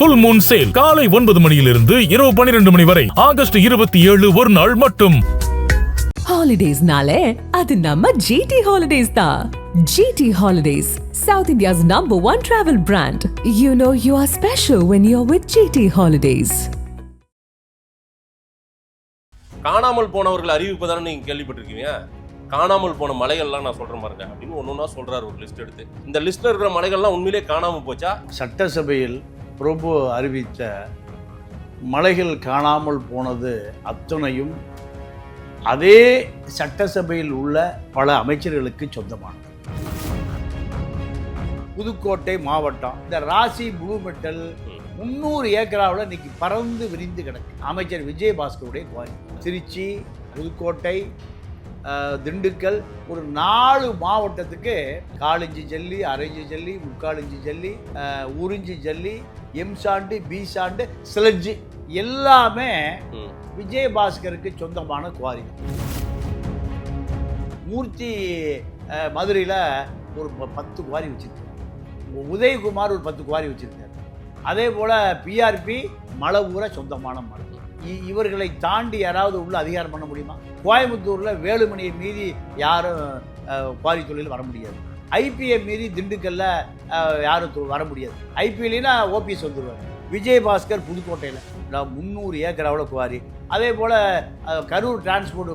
புல் Moon sale காலை 9 மணியிலிருந்து இரவு 12 மணி வரை ஆகஸ்ட் 27 ஒரு நாள் மட்டும். ஹாலிடேஸ்னாலே அது நம்ம GT ஹாலிடேஸ் தான். GT holidays, South India's #1 travel brand. You know you are special when you're with GT holidays. காணாமல் போனவர்கள் அறிவிப்பு தானே நீங்க கேள்விப்பட்டிருக்கீங்க. காணாமல் போன மலைகள்லாம் நான் சொல்றேன் பாருங்க அப்படின்னு ஒன்னொன்னா சொல்றாரு ஒரு லிஸ்ட் எடுத்து. இந்த லிஸ்ட்ல இருக்கிற மலைகள்லாம் உண்மையிலே காணாம போச்சா? சட்டசபையில் பிரபு அறிவித்த மலைகள் காணாமல் போனது அத்தனையும் அதே சட்டசபையில் உள்ள பல அமைச்சர்களுக்கு சொந்தமானது. புதுக்கோட்டை மாவட்டம் இந்த ராசி ப்ளூ மெட்டல் 300 ஏக்கராவில் இன்னைக்கு பறந்து விரிந்து கிடக்கு. அமைச்சர் விஜயபாஸ்கருடைய குவாரி. திருச்சி, புதுக்கோட்டை, திண்டுக்கல், ஒரு 4 மாவட்டத்துக்கு 1/4 இன்ச்சு ஜல்லி, 1/2 இன்ச்சு ஜல்லி, 3/4 இன்ச்சு ஜல்லி, 1 இன்ச்சு ஜல்லி, எம் சாண்டு, பி சாண்டு, ஸ்லட்ஜி எல்லாமே விஜயபாஸ்கருக்கு சொந்தமான குவாரி. மூர்த்தி மதுரையில் ஒரு 10 குவாரி வச்சிருக்காரு. உதயகுமார் ஒரு 10 குவாரி வச்சிருக்காரு. அதே போல் பிஆர்பி மலை ஊரை சொந்தமான மலை. இவர்களை தாண்டி யாராவது உள்ள அதிகாரம் பண்ண முடியுமா? கோயம்புத்தூரில் வேலுமணியை மீறி யாரும் குவாரி தொழில் வர முடியாது. ஐபிஐ மீறி திண்டுக்கல்ல யாரும் வர முடியாது. ஐபிஎல்னா ஓபிஎஸ் வந்துடுவார். விஜயபாஸ்கர் புதுக்கோட்டையில் 300 ஏக்கராவில் குவாரி. அதே போல் Karur transport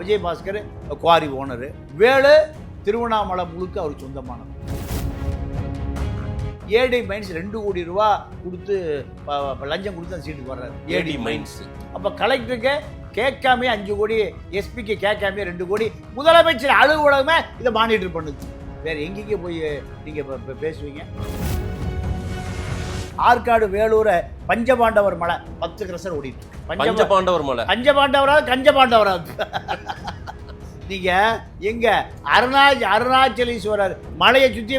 Vijayabaskar quarry owner. Velu Tiruvannamalai முழுக்க அவர் சொந்தமானது. ஏடி மைன்ஸ் 2 கோடி ரூபா கொடுத்து லஞ்சம் கொடுத்து அந்த சீட்டுக்கு வர்றாரு. ஏடி மைன்ஸ் அப்போ கலெக்டருக்கு கேட்காமே 5 கோடி, எஸ்பிக்கு கேட்காமே 2 கோடி, முதலமைச்சர் அலுவலகமே இதை மானிட்டர் பண்ணுது. வேற எங்கேயும் போய் நீங்கள் பேசுவீங்க? ஆற்காடு வேலூர் பஞ்சபாண்டவர் மலை 10 கிரசர் ஓடிட்டு. பஞ்சபாண்டவர் மலை, பஞ்சபாண்டவராது கஞ்சபாண்டவராது. நீங்க எங்க அருணாச்சலேஸ்வரர் மலையை சுத்தி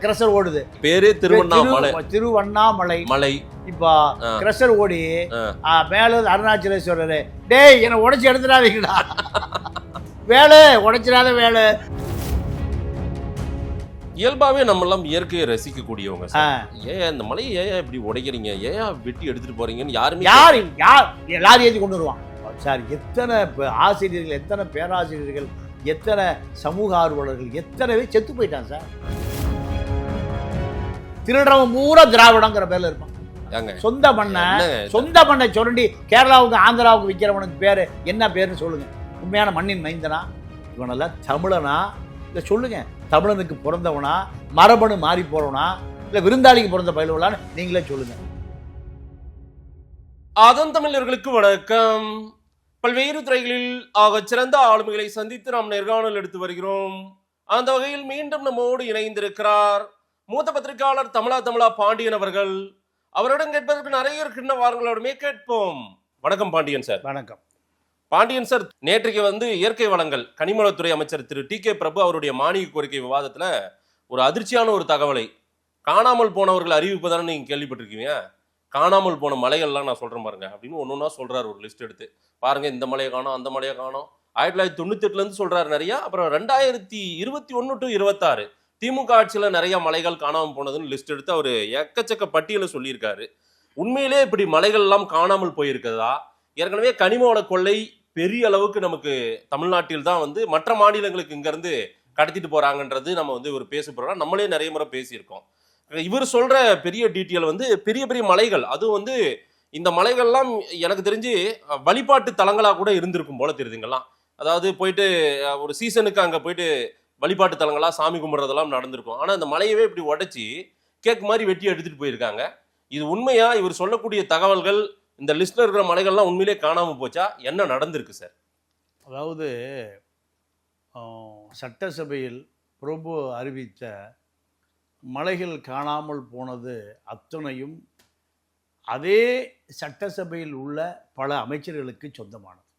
கிரசர் ஓடுது. பேரு திருவண்ணாமலை மலை. இப்போ கிரசர் ஓடி மேல அருணாச்சலேஸ்வரர். டேய் என்ன உடைச்சு எடுத்துடாதீங்கடா, வேலை உடைச்சிடாத வேலை. இயல்பாவே நம்ம எல்லாம் இயற்கையை ரசிக்க கூடியவங்க. ஏன் இந்த மலையை ஏன் இப்படி உடைக்கிறீங்க, ஏன் வெட்டி எடுத்துட்டு போறீங்கன்னு யார் எல்லாரும் ஏற்றி கொண்டு வருவான் சார். எத்தனை ஆசிரியர்கள், எத்தனை பேராசிரியர்கள், எத்தனை சமூக ஆர்வலர்கள், எத்தனை பேர் செத்து போயிட்டான் சார். திருடுறவன் பூரா திராவிடங்கிற பேர்ல இருப்பான். சொந்த மண்ணை சுரண்டி கேரளாவுக்கு ஆந்திராவுக்கு விற்கிறவனுக்கு பேரு என்ன பேருன்னு சொல்லுங்க. உண்மையான மண்ணின் மைந்தனா இவனெல்லாம்? தமிழனா இல்லை சொல்லுங்க. தமிழனுக்கு பிறந்தவனா, மரபணு மாறி போறவனா, இல்லை விருந்தாளிக்கு பிறந்த பயிலுவலான்னு நீங்களே சொல்லுங்க. அதன் தமிழர்களுக்கு வணக்கம். பல்வேறு துறைகளில் ஆகச் சிறந்த ஆளுமைகளை சந்தித்து நாம் நேர்காணல் எடுத்து வருகிறோம். அந்த வகையில் மீண்டும் நம்மோடு இணைந்திருக்கிறார் மூத்த பத்திரிகையாளர் தமிழா பாண்டியன் அவர்கள். அவரிடம் கேட்பதற்கு நிறைய இருக்கின்ற வாரங்களோடுமே கேட்போம். வணக்கம் பாண்டியன் சார். வணக்கம் பாண்டியன் சார். நேற்றைக்கு இயற்கை வளங்கள் கனிமவளத்துறை அமைச்சர் திரு டி.கே. பிரபு அவருடைய மானிய கோரிக்கை விவாதத்துல ஒரு அதிர்ச்சியான ஒரு தகவலை, காணாமல் போனவர்கள் அறிவிப்பு தானே நீங்க கேள்விப்பட்டிருக்கீங்க. காணாமல் போன மலைகள்லாம் நான் சொல்றேன் பாருங்க அப்படின்னு ஒன்னொன்னா சொல்றாரு ஒரு லிஸ்ட் எடுத்து. பாருங்க, இந்த மலையை காணோம், அந்த மலையை காணோம். 1998 இருந்து சொல்றாரு நிறைய. அப்புறம் 2021 to 26 திமுக ஆட்சியில நிறைய மலைகள் காணாமல் போனதுன்னு லிஸ்ட் எடுத்து அவர் எக்கச்சக்க பட்டியலை சொல்லியிருக்காரு. உண்மையிலே இப்படி மலைகள் எல்லாம் காணாமல் போயிருக்கிறதா? ஏற்கனவே கனிம வள கொள்ளை பெரிய அளவுக்கு நமக்கு தமிழ்நாட்டில் தான் மற்ற மாநிலங்களுக்கு இங்க இருந்து கடத்திட்டு போறாங்கன்றது நம்ம ஒரு பேச போறோம். நம்மளே நிறைய முறை பேசியிருக்கோம். இவர் சொல்ற பெரிய டீட்டெயில் பெரிய பெரிய மலைகள். அதுவும் இந்த மலைகள்லாம் எனக்கு தெரிஞ்சு வழிபாட்டு தலங்களா கூட இருந்திருக்கும் போல தெரியுதுங்கெல்லாம். அதாவது போயிட்டு ஒரு சீசனுக்கு அங்க போயிட்டு வழிபாட்டு தலங்களா சாமி கும்பிட்றதெல்லாம் நடந்திருக்கும். ஆனா இந்த மலையவே இப்படி உடைச்சி கேக் மாதிரி வெட்டி எடுத்துட்டு போயிருக்காங்க. இது உண்மையா? இவர் சொல்லக்கூடிய தகவல்கள், இந்த லிஸ்ட்ல இருக்கிற மலைகள்லாம் உண்மையிலே காணாம போச்சா? என்ன நடந்திருக்கு சார்? அதாவது சட்டசபையில் பிரபு அறிவித்த மலைகள் காணாமல் போனது அத்தனையும் அதே சட்டசபையில் உள்ள பல அமைச்சர்களுக்கு சொந்தமானது.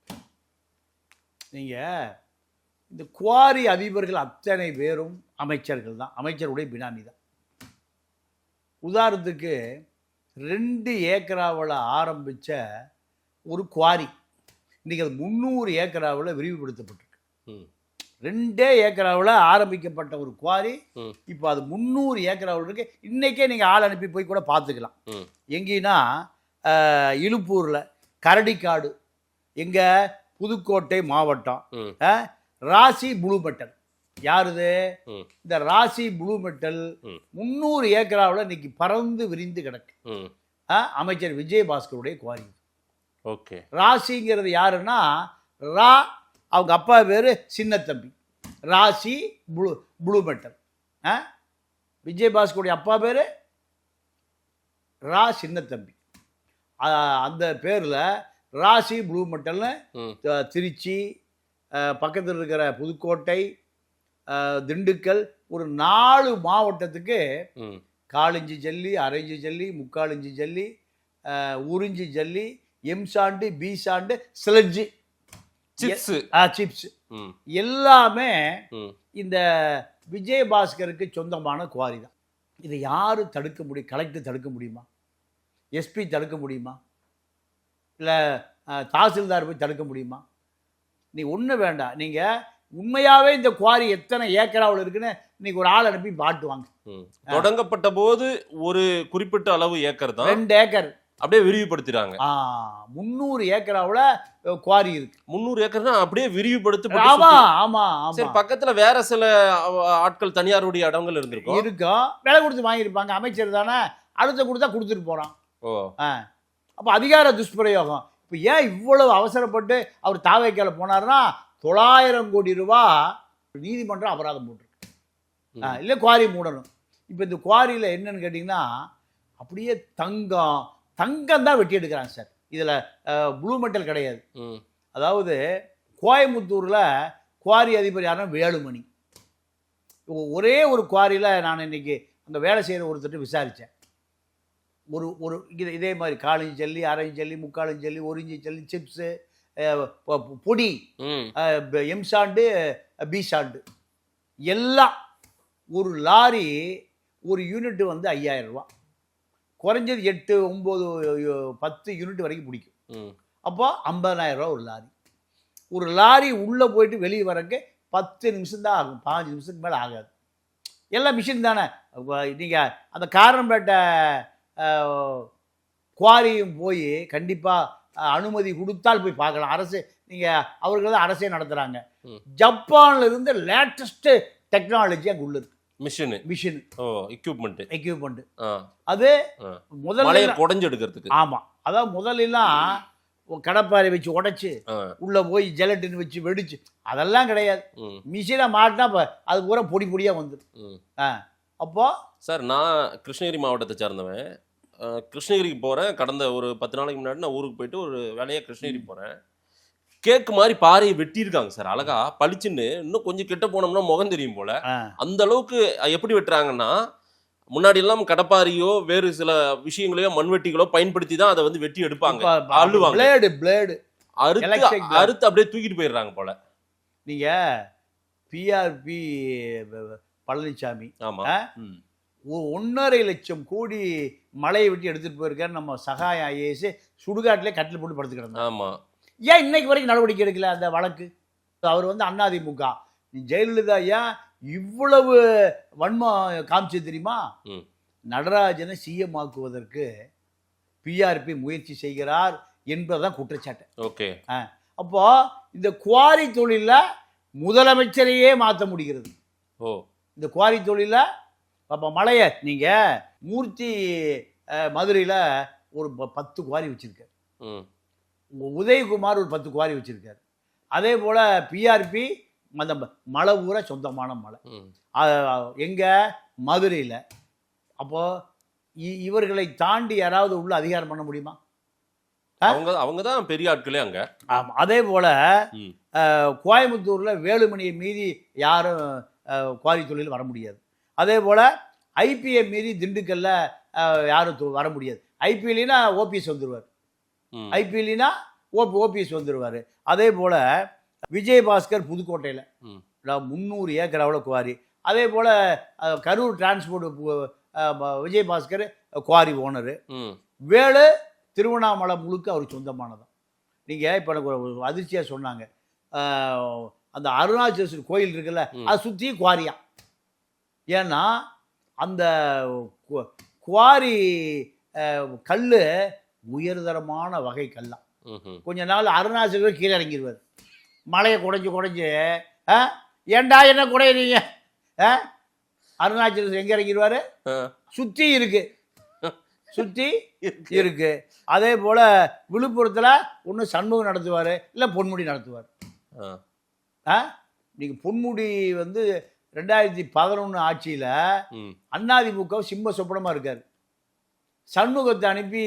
நீங்கள் இந்த குவாரி அதிபர்கள் அத்தனை பேரும் அமைச்சர்கள் தான், அமைச்சருடைய பினாமி தான். உதாரணத்துக்கு 2 ஏக்கராவில் ஆரம்பித்த ஒரு குவாரி இன்றைக்கி அது 300 ஏக்கராவில் விரிவுபடுத்தப்பட்டிருக்கு. 2 ஏக்கர் அளவில் ஆரம்பிக்கப்பட்ட ஒரு குவாரி ம். இப்போ அது 300 ஏக்கர் அளவில் இருக்கு. இன்னைக்கே நீங்கள் ஆள் அனுப்பி போய் கூட பார்த்துக்கலாம். ம். எங்கேன்னா இலுப்பூரில் கரடிக்காடு, எங்க புதுக்கோட்டை மாவட்டம், ம். ராசி ப்ளூ மெட்டல். யாருது? ம். இந்த ராசி ப்ளூ மெட்டல் ம். 300 ஏக்கராவில் இன்னைக்கு பறந்து விரிந்து கிடக்கு. ம். அமைச்சர் விஜயபாஸ்கருடைய குவாரி. ஓகே. ராசிங்கிறது யாருன்னா, ரா அவங்க அப்பா பேர் சின்னத்தம்பி, ராசி ப்ளூ மெட்டல். விஜயபாஸ்கருடைய அப்பா பேர் ரா சின்னத்தம்பி. அந்த பேரில் ராசி ப்ளூ மெட்டல்னு ம். திருச்சி பக்கத்தில் இருக்கிற புதுக்கோட்டை, திண்டுக்கல், ஒரு 4 மாவட்டத்துக்கு ம். காலிஞ்சி ஜல்லி, அரைஞ்சி ஜல்லி, முக்காலிஞ்சி ஜல்லி, உறிஞ்சி ஜல்லி, எம்சாண்டு, பீசாண்டு, ஸ்லெட்ஜு, சிப்ஸ். சிப்ஸ் ம். எல்லாமே ம். இந்த விஜயபாஸ்கருக்கு சொந்தமான குவாரி தான். இதை யார் தடுக்க முடியும்? கலெக்டர் தடுக்க முடியுமா? எஸ்பி தடுக்க முடியுமா? இல்லை தாசில்தார் போய் தடுக்க முடியுமா? நீ ஒன்றும் வேண்டாம். நீங்கள் உண்மையாகவே இந்த குவாரி எத்தனை ஏக்கராவில் இருக்குன்னு இன்னைக்கு ஒரு ஆள் அனுப்பி பாட்டுவாங்க. தொடங்கப்பட்ட போது ஒரு குறிப்பிட்ட அளவு ஏக்கர் தான், 2 ஏக்கர் அப்படியே விரிவுபடுத்திறாங்க. 300 ஏக்கராவில் குவாரி இருக்கு. 300 ஏக்கர்னா அப்படியே விரிவுபடுத்தி. ஆமா ஆமா சரி, ஆமா. பக்கத்துல வேற சில ஆட்கள் தனியாருடைய இடங்கள் இருந்திருக்கும். விலை கொடுத்து வாங்கியிருப்பாங்க. அமைச்சர் தானே, அடுத்த கொடுத்தா கொடுத்துட்டு போறான். ஓ. அப்போ அதிகார துஷ்பிரயோகம். இப்போ ஏன் இவ்வளவு அவசரப்பட்டு அவர் தாவேக்கால போனார்னா, 900 கோடி ரூபா நீதிமன்றம் அபராதம் போட்டிருக்கு. இல்லை குவாரி மூடணும். இப்போ இந்த குவாரியில் என்னன்னு கேட்டிங்கன்னா, அப்படியே தங்கம் தான் வெட்டி எடுக்கிறாங்க சார். இதில் ப்ளூ மெட்டல் கிடையாது. அதாவது கோயம்புத்தூரில் குவாரி அதிபர் யாருன்னா வேலுமணி. ஒரே ஒரு குவாரியில் நான் இன்னைக்கு அங்கே வேலை செய்கிற ஒருத்தர் விசாரித்தேன். ஒரு இதே மாதிரி காலிஞ்சி ஜல்லி, அரைஞ்சி ஜல்லி, முக்காலிஞ்சி ஜல்லி, ஒரிஞ்சி ஜல்லி, சிப்ஸு, பொடி, எம்சாண்டு, பீசாண்டு எல்லாம் ஒரு லாரி, ஒரு யூனிட் வந்து 5000 ரூபா, குறைஞ்சது 8, 9, 10 யூனிட் வரைக்கும் பிடிக்கும். அப்போ 50000 ரூபா ஒரு லாரி. ஒரு லாரி உள்ளே போயிட்டு வெளியே வரக்கு 10 நிமிஷம் தான் ஆகும், 15 நிமிஷத்துக்கு மேலே ஆகாது. எல்லாம் மிஷின் தானே. நீங்கள் அந்த காரன்பேட்டை குவாரியும் போய் கண்டிப்பாக அனுமதி கொடுத்தால் போய் பார்க்கலாம். அரசு, நீங்கள் அவர்கள் தான் அரசே நடத்துகிறாங்க. ஜப்பான்ல இருந்து லேட்டஸ்ட் டெக்னாலஜி அங்கே உள்ள இருக்கு. மிஷின் எக்யூப்மெண்ட் அது முதல்ல குடஞ்சு எடுக்கிறதுக்கு. ஆமாம், அதாவது முதல்லாம் கடப்பாறை வச்சு உடைச்சு உள்ள போய் ஜெலட்டின் வச்சு வெடிச்சு அதெல்லாம் கிடையாது. மிஷினை மாட்டினா அது பூரா பொடி பொடியாக வந்துடும். அப்போ சார், நான் கிருஷ்ணகிரி மாவட்டத்தை சார்ந்தவன். கிருஷ்ணகிரிக்கு போகிறேன். கடந்த ஒரு 10 நாளைக்கு முன்னாடி நான் ஊருக்கு போயிட்டு ஒரு வேலையாக கிருஷ்ணகிரி போகிறேன். கேக்கு மாதிரி பாறையை வெட்டியிருக்காங்க சார், அழகா பளிச்சுன்னு. இன்னும் கொஞ்சம் கிட்ட போனோம்னா முகம் தெரியும் போல. அந்த அளவுக்கு எப்படி வெட்டுறாங்கன்னா, முன்னாடி எல்லாம் கடப்பாரியோ வேறு சில விஷயங்களையோ மண்வெட்டிகளோ பயன்படுத்தி தான் அதை வந்து வெட்டி எடுப்பாங்க. அழுவாங்க, பிளேடு அறுத்து அப்படியே தூக்கிட்டு போயிடுறாங்க போல. நீங்க பிஆர்பி பழனிசாமி 1.5 லட்சம் கோடி மலையை வெட்டி எடுத்துட்டு போயிருக்காரு. நம்ம சகாய ஐஏஎஸ் சுடுகாட்டிலே கட்டில் போட்டு படுத்து கிடந்தார். ஆமா. ஏன் இன்னைக்கு வரைக்கும் நடவடிக்கை எடுக்கல அந்த வழக்கு? அவர் வந்து அதிமுக. ஜெயலலிதா ஏன் இவ்வளவு வன்மம் காமிச்சது தெரியுமா? நடராஜனை சிஎம் ஆக்குவதற்கு பிஆர்பி முயற்சி செய்கிறார் என்பதுதான் குற்றச்சாட்டு. ஓகே. அப்போ இந்த குவாரி தொழில முதலமைச்சரையே மாற்ற முடிகிறது. இந்த குவாரி தொழில அப்போ மலையை நீங்கள் மூர்த்தி மதுரையில் ஒரு 10 குவாரி வச்சிருக்காரு. உதயகுமார் ஒரு 10 குவாரி வச்சிருக்காரு. அதே போல் பிஆர்பி அந்த மலை ஊரை சொந்தமான மலை எங்க மதுரையில். அப்போது இவர்களை தாண்டி யாராவது உள்ள அதிகாரம் பண்ண முடியுமா? அவங்க தான் பெரிய ஆட்களே அங்கே. ஆமாம். அதே போல் கோயம்புத்தூரில் வேலுமணியை மீறி யாரும் குவாரி தொழில் வர முடியாது. அதே போல் ஐபிஎம் மீறி திண்டுக்கல்ல யாரும் வர முடியாது. ஐபிஎல்னா ஓபிஎஸ் வந்துடுவார், ஐபிஎல்னா ஓபிஎஸ் வந்துடுவார். அதே போல் விஜயபாஸ்கர் புதுக்கோட்டையில் 300 ஏக்கர் அவ்வளோ குவாரி. அதே போல் Karur transport Vijayabaskar quarry owner. Velu Tiruvannamalai முழுக்க அவர் சொந்தமானதான். நீங்கள் இப்போ எனக்கு ஒரு அதிர்ச்சியாக சொன்னாங்க, அந்த அருணாச்சலேஸ்வரர் கோயில் இருக்குல்ல அதை சுற்றி குவாரியா. ஏன்னா அந்த குவாரி கல் உயர்தரமான வகை கல்லாம். கொஞ்ச நாள் அருணாச்சலேஸ்வரர் கீழே இறங்கிடுவார். மலையை குடைஞ்சு ஏண்டா என்ன குடையிறீங்க, அருணாச்சலேஸ்வரர் எங்கே இறங்கிடுவார்? சுற்றி இருக்கு. அதே போல் விழுப்புரத்தில் ஒன்று சண்முகம் நடத்துவார், இல்லை பொன்முடி நடத்துவார். நீங்கள் பொன்முடி வந்து 2011 ஆட்சியில் அதிமுக சிம்ம சொப்பனமாக இருக்கார். சண்முகத்தை அனுப்பி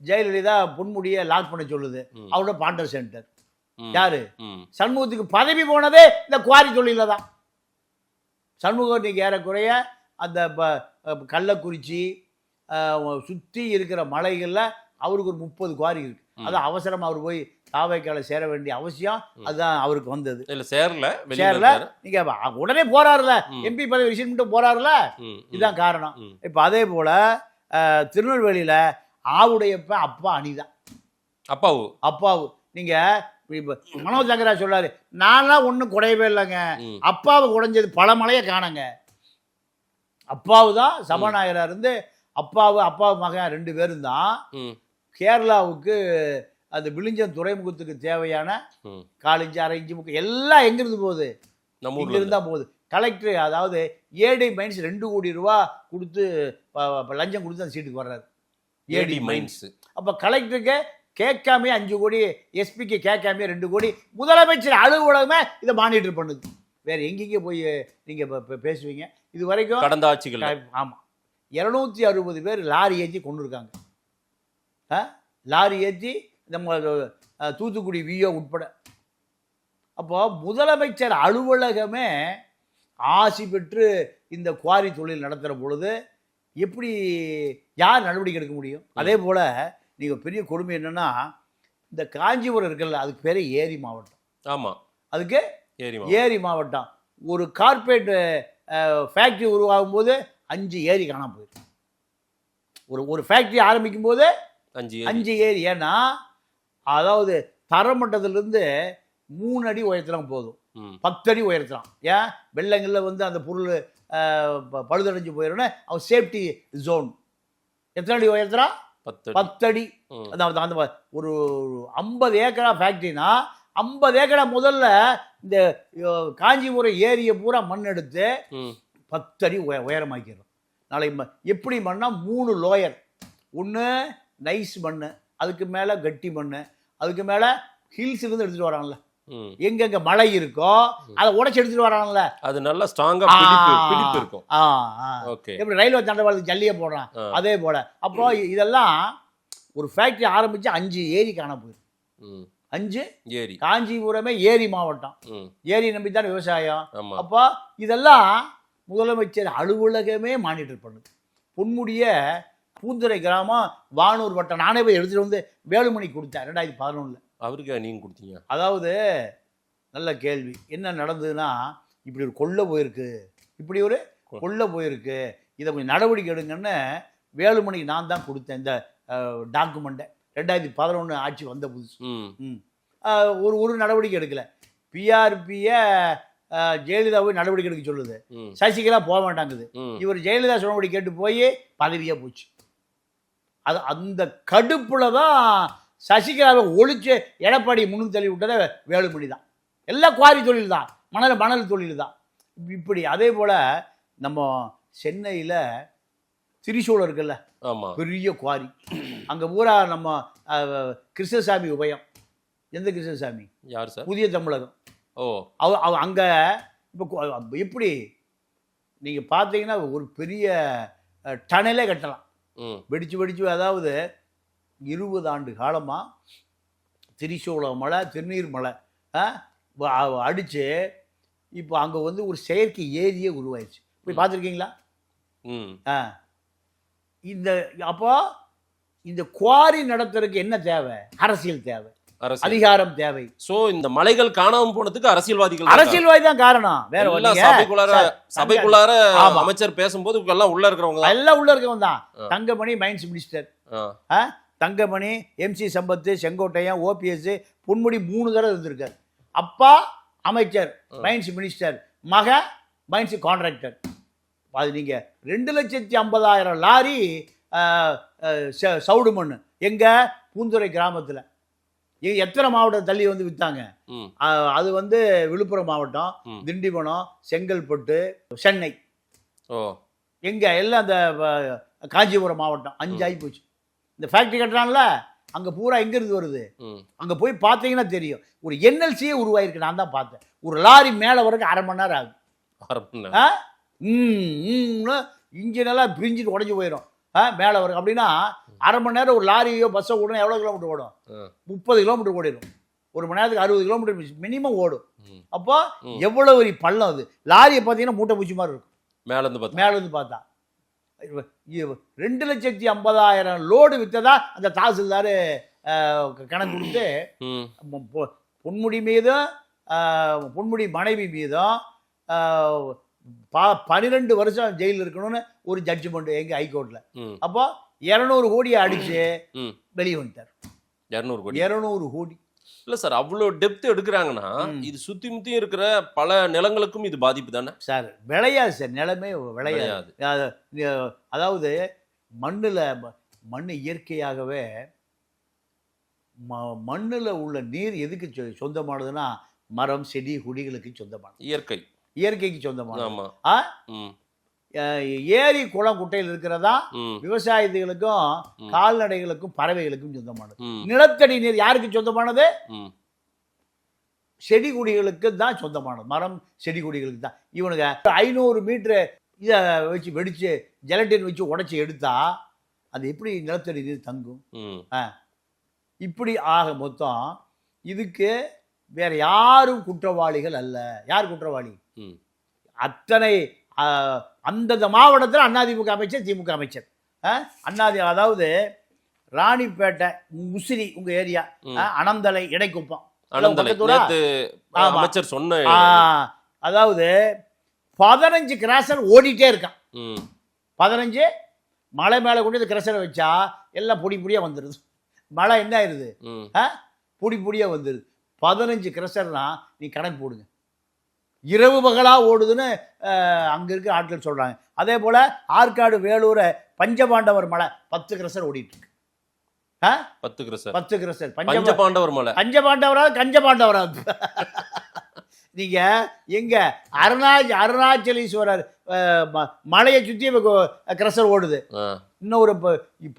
ஜெயலலிதா பொன்முடியை லாக் பண்ண சொல்லுது. அவரோட பாண்டர் சென்டர் யாரு? சண்முகத்துக்கு பதவி போனதே இந்த குவாரி தொழில தான். சண்முகம் இன்னைக்கு ஏறக்குறைய அந்த கள்ளக்குறிச்சி சுற்றி இருக்கிற மலைகளில் அவருக்கு ஒரு 30 குவாரி இருக்கு. அதான் அவசரம் அவர் போய் தாவைக்கால சேர வேண்டிய அவசியம் அதுதான் அவருக்கு வந்தது. சேரல, நீங்க உடனே போறாருல, எம்பி பதவி ரிசைன் பண்ணிட்டு போறாருல, இதுதான் காரணம். இப்ப அதே போல திருநெல்வேலியில ஆவுடையப்ப அப்பா அணிதான் அப்பாவு. நீங்க மனோஜ் சங்கரா சொல்றாரு, நான்லாம் ஒன்றும் குடையவே இல்லைங்க, அப்பாவை குடைஞ்சது பல மலையை காணங்க. அப்பாவு தான் சபாநாயகராக இருந்து அப்பா மகன் 2 பேரும் தான் கேரளாவுக்கு அந்த விழிஞ்சம் துறைமுகத்துக்கு தேவையான 4 இன்ச்சு 1/2 இன்ச்சு முக்கு எல்லாம் எங்கிருந்து போகுது? இங்க இருந்தா போகுது. கலெக்டர் அதாவது ஏடி மைன்ஸ் 2 கோடி ரூபா கொடுத்து லஞ்சம் கொடுத்து அந்த சீட்டுக்கு வர்றாரு. ஏடி மைன்ஸ். அப்ப கலெக்டருக்கு கேட்காமே 5 கோடி, எஸ்பிக்கு கேட்காமே 2 கோடி, முதலமைச்சர் அலுவலகமே இதை மானிட்டர் பண்ணுது. வேற எங்கெங்கே போய் நீங்க பேசுவீங்க? இது வரைக்கும் கடந்த ஆட்சிகள் ஆமா 260 பேர் லாரி ஏற்றி கொண்டு இருக்காங்க. லாரி ஏற்றி நம்ம தூத்துக்குடி விஓ உட்பட. அப்போ முதலமைச்சர் அலுவலகமே ஆசி பெற்று இந்த குவாரி தொழில் நடத்துகிற பொழுது எப்படி யார் நடவடிக்கை எடுக்க முடியும்? அதே போல் நீங்கள் பெரிய கொடுமை என்னென்னா, இந்த காஞ்சிபுரம் இருக்குல்ல, அதுக்கு பேர் ஏரி மாவட்டம். ஆமாம், அதுக்கு ஏரி மாவட்டம். ஒரு கார்பரேட் ஃபேக்ட்ரி உருவாகும் போது 5 ஏரி காணாம போயிருக்கு. ஒரு ஃபேக்ட்ரி ஆரம்பிக்கும் போது 5 ஏரி. ஏன்னா அதாவது தரமட்டத்திலிருந்து 3 அடி உயர்த்தலாம் போதும், 10 அடி உயர்த்தலாம். ஏன் வெள்ளங்களில் வந்து அந்த பொருள் பழுதடைஞ்சு போயிடும்னு அவன் சேஃப்டி ஜோன். எத்தனை அடி உயர்த்துறான்? 10 அடி. அந்த ஒரு 50 ஏக்கரா ஃபேக்ட்ரினா 50 ஏக்கரா முதல்ல இந்த காஞ்சிபுரம் ஏரியை பூரா மண் எடுத்து 10 அடி உயரமாக்கிறோம். நாளைக்கு எப்படி மண்ணா 3 லோயர். ஒன்று நைஸ் மண், அதுக்கு மேலே கட்டி மண், அதுக்கு மேலே ஹில்ஸ்லேருந்து எடுத்துகிட்டு வராங்கல்ல, எங்கெங்க மழை இருக்கோ அதை உடைச்சு எடுத்துட்டு வராங்கல்ல, அது நல்லா ஸ்ட்ராங்கா பிடிப்பு இருக்கும். எப்படி ரயில்வே தண்டவாளத்துக்கு ஜல்லியை போடுறான் அதே போல. அப்போ இதெல்லாம் ஒரு ஃபேக்டரி ஆரம்பிச்சு 5 ஏரி காண போயிருக்கு. 5 ஏரி. காஞ்சிபுரமே ஏரி மாவட்டம், ஏரி நம்பித்தான் விவசாயம். அப்போ இதெல்லாம் முதலமைச்சர் அலுவலகமே மானிட்டர் பண்ணுது. பொன்முடிய பூந்துறை கிராமம் வானூர் வட்டம் நானே போய் எடுத்துட்டு வந்து வேலுமணி கொடுத்தேன் 2011. அவருக்கு நீங்க கொடுத்தீங்க? அதாவது நல்ல கேள்வி. என்ன நடந்ததுன்னா, இப்படி ஒரு கொள்ளை போயிருக்கு, இதை கொஞ்சம் நடவடிக்கை எடுங்கன்னு வேலுமணிக்கு நான் தான் கொடுத்தேன் இந்த டாக்குமெண்ட்டை. 2011 ஆட்சி வந்த புதுசு. ஒரு நடவடிக்கை எடுக்கல. பிஆர்பியை ஜெயலலிதாவை நடவடிக்கை எடுக்க சொல்லுது, சசிகலா போக வேண்டாங்குது. இவர் ஜெயலலிதா சொன்னபடி கேட்டு போய் பதவியே போச்சு. அது அந்த கடுப்புல தான் சசிகலாவை ஒழிச்சு எடப்பாடி முன்னுக்கு தள்ளி விட்டதை வேலுமணி தான். எல்லாம் குவாரி தொழில் தான், மணல் தொழில் தான். இப்படி அதே போல் நம்ம சென்னையில் திரிசூலம் இருக்குல்ல, பெரிய குவாரி. அங்கே பூரா நம்ம கிருஷ்ணசாமி உபயம். எந்த கிருஷ்ணசாமி? யார் சார்? புதிய தமிழகம். அங்கே இப்போ எப்படி நீங்கள் பார்த்தீங்கன்னா ஒரு பெரிய டனலே கட்டலாம், வெடிச்சு. அதாவது 20 ஆண்டு காலமாக திரிசூலம் மலை, திருநீர் மலை அடித்து இப்போ அங்கே வந்து ஒரு செயற்கை ஏரியே உருவாயிடுச்சு. போய் பார்த்துருக்கீங்களா? அப்போ இந்த குவாரி நடத்துறதுக்கு என்ன தேவை? அரசியல் தேவை, அதிகாரம் தேவை. சோ இந்த மலைகள் காணாம போனதுக்கு அரசியல்வாதி தான் காரணம். வேற சபைக்குள்ளார அமைச்சர் பேசும்போது எல்லாம் உள்ள இருக்கிறவங்க தான். Thangamani mines minister, Thangamani, MC Sampath, Sengottaiyan, OPS, Ponmudi 3 தடவை இருந்திருக்காரு. அப்பா அமைச்சர் மைன்ஸ் மினிஸ்டர், மக மைன்ஸ் கான்ட்ராக்டர். அது நீங்கள் 2,50,000 லாரி சவுடு மண் எங்க பூந்துறை கிராமத்தில். எத்தனை மாவட்டம் தள்ளி வந்து விற்றாங்க? அது வந்து விழுப்புரம் மாவட்டம், திண்டிவனம், செங்கல்பட்டு, சென்னை. எங்க எல்லாம் அந்த காஞ்சிபுரம் மாவட்டம் 5 ஆகி போச்சு. இந்த ஃபேக்ட்ரி கட்டுறான்ல அங்கே பூரா எங்கேருந்து வருது? அங்கே போய் பார்த்தீங்கன்னா தெரியும். ஒரு என்எல்சியே உருவாயிருக்கு. நான் தான் பார்த்தேன். ஒரு லாரி மேலே வரக்கு 1/2 மணி நேரம் ஆகும். இன்ஜினெல்லாம் பிரிஞ்சுட்டு உடஞ்சி போயிடும் மேலே வரும். அப்படின்னா 1/2 மணி நேரம் ஒரு லாரியோ பஸ்ஸோ ஓடும். எவ்வளோ கிலோமீட்டர் ஓடும்? 30 கிலோமீட்டர் ஓடிடும். ஒரு மணி நேரத்துக்கு 60 கிலோமீட்டர் மினிமம் ஓடும். அப்போ எவ்வளோ ஒரு பள்ளம் அது. லாரியை பார்த்தீங்கன்னா மூட்டை பூச்சி மாதிரி இருக்கும் மேலேருந்து பார்த்தா. 2,50,000 லோடு விற்றதா அந்த தாசில்தார் கணக்கு கொடுத்து பொன்முடி மீதும் பொன்முடி மனைவி மீதும் 12 வருஷம் ஜெயிலில் இருக்கணும்னு ஒரு ஜட்ஜ்மெண்ட் எங்க ஹைகோர்ட்டில். அப்போ 200 கோடியை அடிச்சு வெளியே வந்துட்டார். 200 கோடி இல்லை சார், அவ்வளோ டெப்த் எடுக்கிறாங்கன்னா இது சுற்றி முற்றியும் இருக்கிற பல நிலங்களுக்கும் இது பாதிப்பு தானே சார்? விளையாது சார், நிலமே விளையாது. அதாவது மண் இயற்கையாகவே மண்ணில் உள்ள நீர் எதுக்கு சொந்தமானதுன்னா மரம் செடி கொடிகளுக்கு சொந்தமானது. இயற்கைக்கு சொந்தமானது. ஏரி குளம் குட்டையில் இருக்கிறதா விவசாயத்துகளுக்கும் கால்நடைகளுக்கும் பறவைகளுக்கும் சொந்தமானது. நிலத்தடி நீர் யாருக்கு சொந்தமானது? செடி கொடிகளுக்கு தான் சொந்தமானது. மரம் செடி கொடிகளுக்கு தான். இவனுக்கு 500 மீட்டரு இதை வச்சு வெடிச்சு ஜெலட்டின் வச்சு உடைச்சி எடுத்தா அது எப்படி நிலத்தடி நீர் தங்கும்? இப்படி ஆக மொத்தம் இதுக்கு வேற யாரும் குற்றவாளிகள் அல்ல. யார் குற்றவாளி? அத்தனை அந்தந்த மாவட்டத்தில் அதிமுக அமைச்சர், திமுக அமைச்சர். அதாவது ராணிப்பேட்டை, முசிறி உங்க ஏரியா, அனந்தலை, இடைக்குப்பம், அமைச்சர் சொன்ன அதாவது 15 கிராசர் ஓடிட்டே இருக்கான். 15 மலை மேலே கொண்டு கிராசரை வச்சா எல்லாம் பொடி பொடியா வந்துடுது. மழை என்ன ஆயிருது? பொடி பொடியா வந்துடுது. 15 கிராசர்னா நீ கணக்கு போடுங்க. இரவு பகலாக ஓடுதுன்னு அங்கே இருக்க ஆட்கள் சொல்கிறாங்க. அதே போல் ஆற்காடு, வேலூரை பஞ்சபாண்டவர் மலை 10 கிரசர் ஓடிட்டு இருக்கு. 10 கிரசர் பஞ்சபாண்டவர் மலை. பஞ்சபாண்டவராது கஞ்சபாண்டவராது. நீங்கள் எங்கே அருணாச்சலீஸ்வரர் மலையை சுற்றி கிரசர் ஓடுது. இன்னும் ஒரு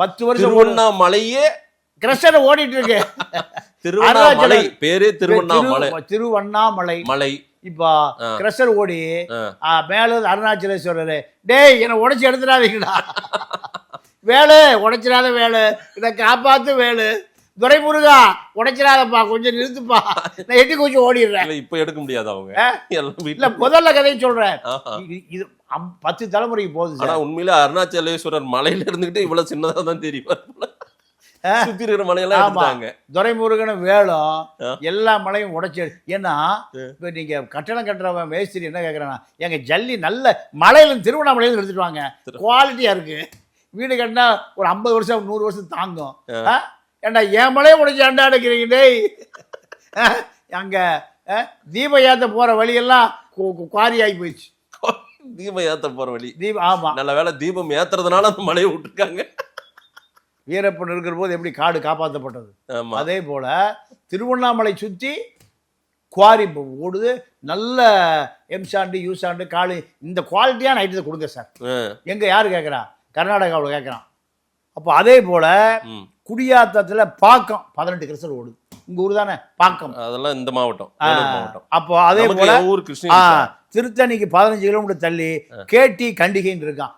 10 வருஷம் மலையே கிரசர் ஓடிட்டு இருக்கு. திருவண்ணாமலை பேரே திருவண்ணாமலை மலை. இப்போ கிரஷர் ஓடி மேல அருணாச்சலேஸ்வரர் டேய் என்னை உடைச்சி எடுத்துடாதீங்கடா, வேலு உடைச்சிடாத, வேலு இதை காப்பாத்து, வேலு துரைமுருகா உடைச்சிடாதப்பா, கொஞ்சம் நிறுத்துப்பா, நான் எட்டி கொஞ்சம் ஓடிடுறேன். இப்ப எடுக்க முடியாது அவங்க. இல்ல முதல்ல கதையை சொல்றேன். இது 10 தலைமுறைக்கு போகுது. ஆனா உண்மையில அருணாச்சலேஸ்வரர் மலையில இருந்துகிட்டு இவ்வளவு சின்னதா தான் தெரியும். சுத்தி இருக்கிற மலையெல்லாம் துரைமுருகனும் வேலும் எல்லா மலையும் உடைச்சு. ஏன்னா இப்ப நீங்க கட்டணம் கட்டுறவன் மேஸ்திரி என்ன கேட்கறானா, எங்க ஜல்லி நல்ல மலையில திருவண்ணாமலையில எடுத்துட்டு வாங்க, குவாலிட்டியா இருக்கு, வீடு கட்டினா ஒரு 50 வருஷம் 100 வருஷம் தாங்கும். ஏண்டா என் மலையை உடைச்சு அண்டா அடைக்கிறீங்க டேய். அங்க தீப ஏத்த போற வழியெல்லாம் குவாரி ஆகி போயிடுச்சு. தீபம் ஏத்த போற வழி. ஆமா, நல்ல வேலை தீபம் ஏத்துறதுனால அந்த மலையை விட்டுருக்காங்க. வீரப்பன் இருக்கிற போது எப்படி காடு காப்பாற்றப்பட்டது, அதே போல திருவண்ணாமலை சுற்றி குவாரி ஓடுது. நல்ல எம்சாண்டு யூசாண்டு காலு இந்த குவாலிட்டியான ஐட்டத்தை கொடுங்க சார். எங்க யாரு கேட்குறா? கர்நாடகாவில் கேட்குறான். அப்போ அதே போல குடியாத்தத்தில் பாக்கம் 18 கிரசர் ஓடுது. உங்க ஊர் தானே பாக்கம்? அதெல்லாம் இந்த மாவட்டம். அப்போ அதே போல திருத்தணிக்கு 15 கிலோமீட்டர் தள்ளி கேட்டி கண்டிகைன்னு இருக்கான்.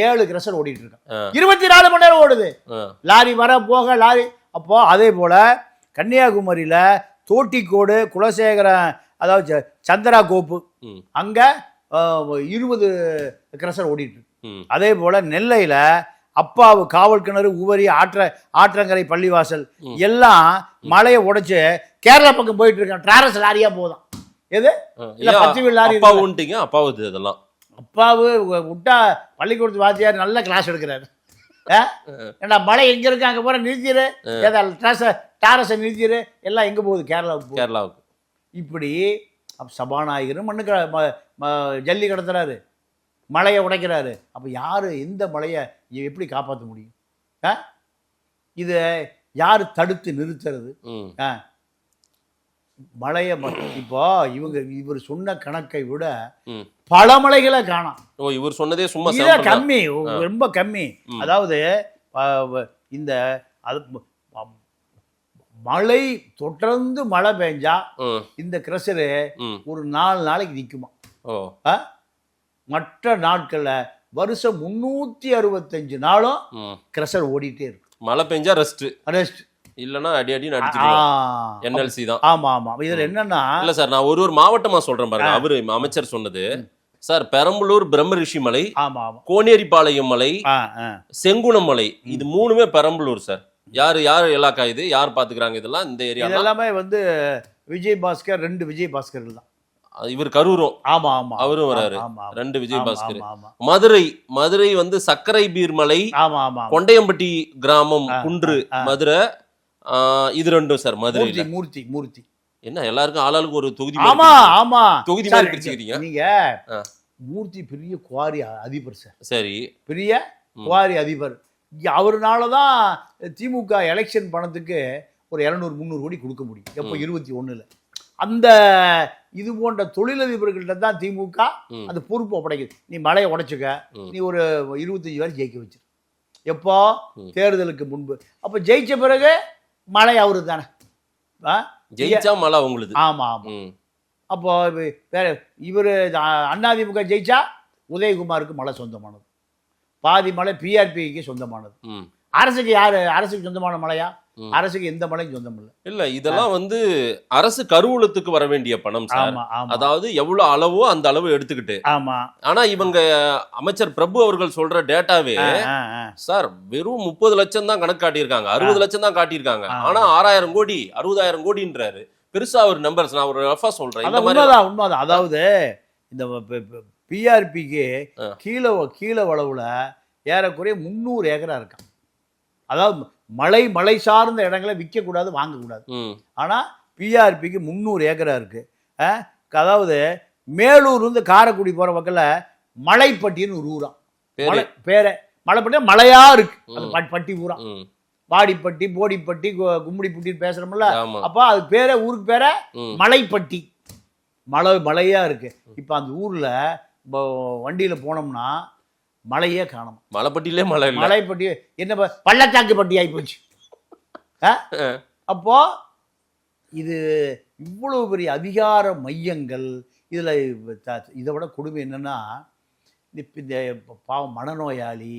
7 கிரசர் ஓடிட்டு இருக்கான். 24 மணி நேரம் ஓடுது. லாரி வர போக லாரி. அப்போ அதே போல கன்னியாகுமரியில தோட்டிக்கோடு, குலசேகரன், அதாவது சந்திரா கோப்பு, அங்க 20 கிரசர் ஓடிட்டு இருக்கு. அதே போல நெல்லையில அப்பாவு, காவல் கிணறு, உவரி, ஆற்றங்கரை, பள்ளிவாசல் எல்லாம் மலையை உடைச்சு கேரளா பக்கம் போயிட்டு இருக்கான். டிராரஸ் லாரியா போதும். எது இல்ல 10 வீல் லாரி. அப்பாவு இதெல்லாம் அப்பாவு விட்டா பள்ளிக்கூடத்து வாத்தியார் நல்ல கிளாஸ் எடுக்கிறாரு. ஏன்னா மலை எங்க இருக்கு அங்க போற நிறுத்திடு, டாரஸை நிறுத்திடு, எல்லாம் எங்க போகுது? கேரளாவுக்கு. கேரளாவுக்கு. இப்படி அப்போ சபாநாயகரும் ஜல்லி கடத்துறாரு, மலையை உடைக்கிறாரு. அப்போ யார் எந்த மலையை எப்படி காப்பாற்ற முடியும்? இதை யார் தடுத்து நிறுத்துறது? மலையை இப்போ இவர் சொன்ன கணக்கை விட பல மலைகளை காணோம். இவர் சொன்னதே சும்மா கம்மி, ரொம்ப கம்மி. அதாவது இந்த மழை தொடர்ந்து மழை பெஞ்சா இந்த கிரஷரு ஒரு 4 நாளைக்கு நிக்குமா. மற்ற நாட்கள்ல வருஷம் 365 நாளும் கிரஷர் ஓடிட்டே இருக்கு. மழை பெஞ்சா ரெஸ்ட் இல்லனா அடி அடிச்சிடுவாங்க. NLC தான். ஆமா ஆமா. இதுல என்னன்னா இல்ல சார், நான் ஒரு மாவட்டமா சொல்றேன் பாருங்க. அவரு அமைச்சர் சொன்னது சார், பெரம்பலூர் பிரம்மரிஷி மலை, ஆமா ஆமா, கோனேரிப்பாளையம் மலை, செங்குணம் மலை, இது 3மே பெரம்பலூர் சார். யாரு இலாக்கா இது? யார் பாத்துக்கிறாங்க இதெல்லாம்? இந்த ஏரியா எல்லாமே விஜய் பாஸ்கர், 2 விஜய் பாஸ்கர் தான். இவர் கரூரும். ஆமா ஆமா, அவரும் வராரு. 2 விஜய் பாஸ்கர். மதுரை சக்கரை பீர் மலை, ஆமா ஆமா, கொண்டையம்பட்டி கிராமம், குன்று, மதுரை. இது 2 சார். மதுரை மூர்த்தி. என்ன எல்லாருக்கும் ஆளாளுக்கு ஒரு தொகுதி? ஆமா ஆமா, தொகுதி மாதிரி பிரிச்சுக்கிறீங்க நீங்க. மூர்த்தி பெரிய குவாரி அதிபர் சார். சரி, பெரிய குவாரி அதிபர். அவருனாலதான் திமுக எலெக்ஷன் பணத்துக்கு ஒரு 200-300 கோடி கொடுக்க முடியும். எப்போ 21ல். அந்த இது போன்ற தொழிலதிபர்கள்ட்ட தான் திமுக அந்த பொறுப்பு ஒப்படைக்குது. நீ மலையை உடைச்சுக்க, நீ ஒரு 25 பேர் ஜெயிக்க வச்சிரு. எப்போ? தேர்தலுக்கு முன்பு. அப்போ ஜெயிச்ச பிறகு மழை அவரு தானே. ஜெயிச்சா மழை உங்களுக்கு. ஆமா ஆமா. அப்போ வேற இவர் அதிமுக ஜெயிச்சா உதயகுமாருக்கு மழை சொந்தமானது, பாதி மழை பிஆர்பிக்கு சொந்தமானது. அரசுக்கு சொந்தமான மழையா? அரசுக்கு எந்த மழையும் சொந்தம் இல்ல. இதெல்லாம் அரசு கருவூலத்துக்கு வர வேண்டிய பணம் சார். அதாவது எவ்வளவு அளவோ அந்த அளவு எடுத்துக்கிட்டு. ஆமா. ஆனா இவங்க அமைச்சர் பிரபு அவர்கள் சொல்ற டேட்டாவே சார் வெறும் 30 லட்சம் தான் கணக்கு காட்டியிருக்காங்க, 60 லட்சம் தான் காட்டியிருக்காங்க. ஆனா 6000 கோடி 60,000 கோடின்றாரு. பெருசா ஒரு நம்பர்ஸ். நான் ஒரு ரஃபா சொல்றேன். உண்மைதான். அதாவது இந்த பிஆர்பிக்கு கீழே அளவுல ஏறக்குறைய 300 ஏக்கரா இருக்கான். அதாவது மலை சார்ந்த இடங்களை விற்கக்கூடாது, வாங்கக்கூடாது. ஆனால் பிஆர்பிக்கு 300 ஏக்கரா இருக்கு. அதாவது மேலூர் காரைக்குடி போகிற பக்கத்தில் மலைப்பட்டின்னு ஒரு ஊரா. பேரை மலைப்பட்டி மலையா இருக்கு. அது பட்டி ஊரா. வாடிப்பட்டி, போடிப்பட்டி, கும்மிடிப்பட்டின்னு பேசுறோம்ல. அப்போ அது பேரை, ஊருக்கு பேரை மலைப்பட்டி. மலையா இருக்கு. இப்போ அந்த ஊரில் வண்டியில் போனோம்னா மழையே காணும். மலைப்பட்டியிலே மலைப்பட்டி என்ன பள்ளத்தாக்கு பட்டி ஆகி போச்சு. அப்போ இது இவ்வளவு பெரிய அதிகார மையங்கள். இதில் இதை விட கொடுமை என்னன்னா, இந்த பாவம் மனநோயாளி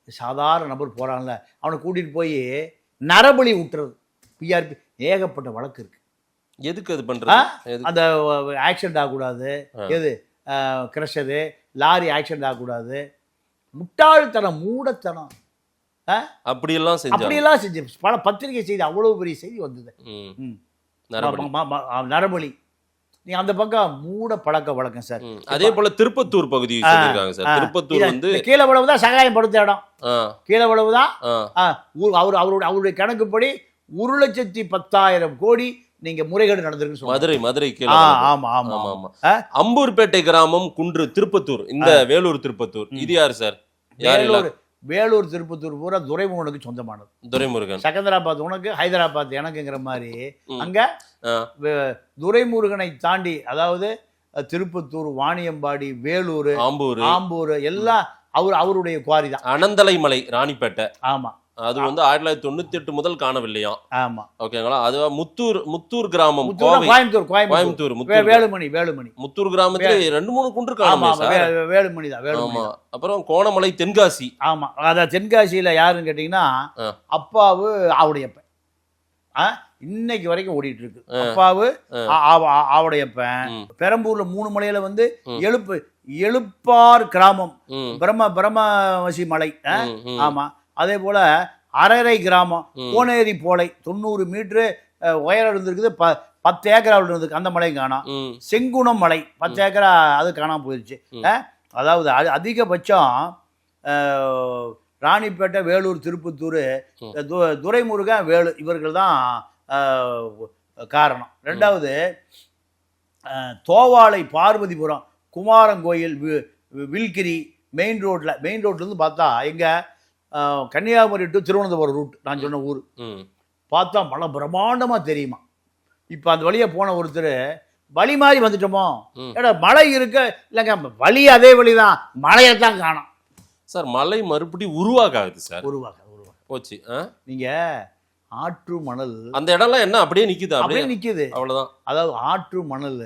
சாதாரண நபர் போகிறான்ல, அவனை கூட்டிகிட்டு போய் நரபலி விட்டுறது. பிஆர்பி ஏகப்பட்ட வழக்கு இருக்கு. எதுக்கு அது பண்ணுறது? அந்த ஆக்சிடென்ட் ஆகக்கூடாது, எது கிரஷரு லாரி ஆக்சிடென்ட் ஆகக்கூடாது. முட்டாள்தனம், மூடத்தனம். அப்படியெல்லாம் செஞ்சு பல பத்திரிகை செய்தி, அவ்வளவு பெரிய செய்தி வந்தது. நரபலி. நீ அந்த பக்கம் மூட பழக்க வழக்கம் சார். அதே போல திருப்பத்தூர் பகுதி சொல்லிருக்காங்க சார். திருப்பத்தூர் கீழே விளவுதான் சகாயப்படுத்த இடம். கீழே விளவுதான் அவருடைய கணக்குப்படி 1,10,000 கோடி நீங்க முறைகேடு நடந்திருக்கு. மதுரை ஆமா ஆமா ஆமா. அம்பூர்பேட்டை கிராமம், குன்று, திருப்பத்தூர். இந்த வேலூர் திருப்பத்தூர் இது யாரு சார்? வேலூர் திருப்பத்தூர் பூரா துரைமுருகனுக்கு சொந்தமானது. துரைமுருகன் செகந்தராபாத் உனக்கு, ஹைதராபாத் எனக்குங்கிற மாதிரி. அங்க துரைமுருகனை தாண்டி, அதாவது திருப்பத்தூர், வாணியம்பாடி, வேலூர், ஆம்பூர் எல்லாம் அவருடைய குவாரி தான். அனந்தலை மலை, ராணிப்பேட்டை. ஆமா. அது 1998 முதல் காணவில்லையா? ஆமா. ஓகேங்களா? அது முத்தூர் கிராமம், கோயம்புத்தூர், வேலுமணி. முத்தூர் கிராமத்துல 2-3 குன்று காணுமே சார். வேலுமணி தான். அப்புறம் கோணமலை, தென்காசி. ஆமா. அதான் தென்காசியில யாருன்னு கேட்டீங்கன்னா, அப்பாவு ஆவுடையப்பன். இன்னைக்கு வரைக்கும் ஓடிட்டு இருக்கு. அப்பாவு ஆவுடையப்பன். பெரம்பூர்ல 3 மலையில எழுப்பார் கிராமம், பிரம்மவசி மலை. ஆமா. அதே போல அரரை கிராமம், கோனேரி போலை 90 மீட்டரு உயரம் இருந்திருக்குது. 10 ஏக்கரா இருந்திருக்கு. அந்த மலையும் காணாம். செங்குணம் மலை 10 ஏக்கரா, அது காணாம போயிடுச்சு. அதாவது அதிகபட்சம் ராணிப்பேட்டை, வேலூர், திருப்பத்தூர், துரைமுருகன், இவர்கள் தான் காரணம். ரெண்டாவது தோவாளை, பார்வதிபுரம், குமாரங்கோயில், வில்கிரி மெயின் ரோட்லேருந்து பார்த்தா எங்கள் கன்னியாகுமரி டு திருவனந்தபுரம் ரூட் நான் சொன்ன ஊர் பார்த்தா மழை பிரம்மாண்டமாக தெரியுமா. இப்போ அந்த வழியாக போன ஒருத்தர் வழி மாதிரி வந்துட்டோமோ, ஏடா மழை இருக்க இல்லைங்க, வழி அதே வழி தான், மழையை தான் காணும் சார். மழை மறுபடியும் உருவாகாது சார். உருவாக போச்சு. நீங்கள் ஆற்று மணல் அந்த இடம்லாம் என்ன அப்படியே நிக்குது, அப்படியே நிற்கிது, அவ்வளோதான். அதாவது ஆற்று மணல்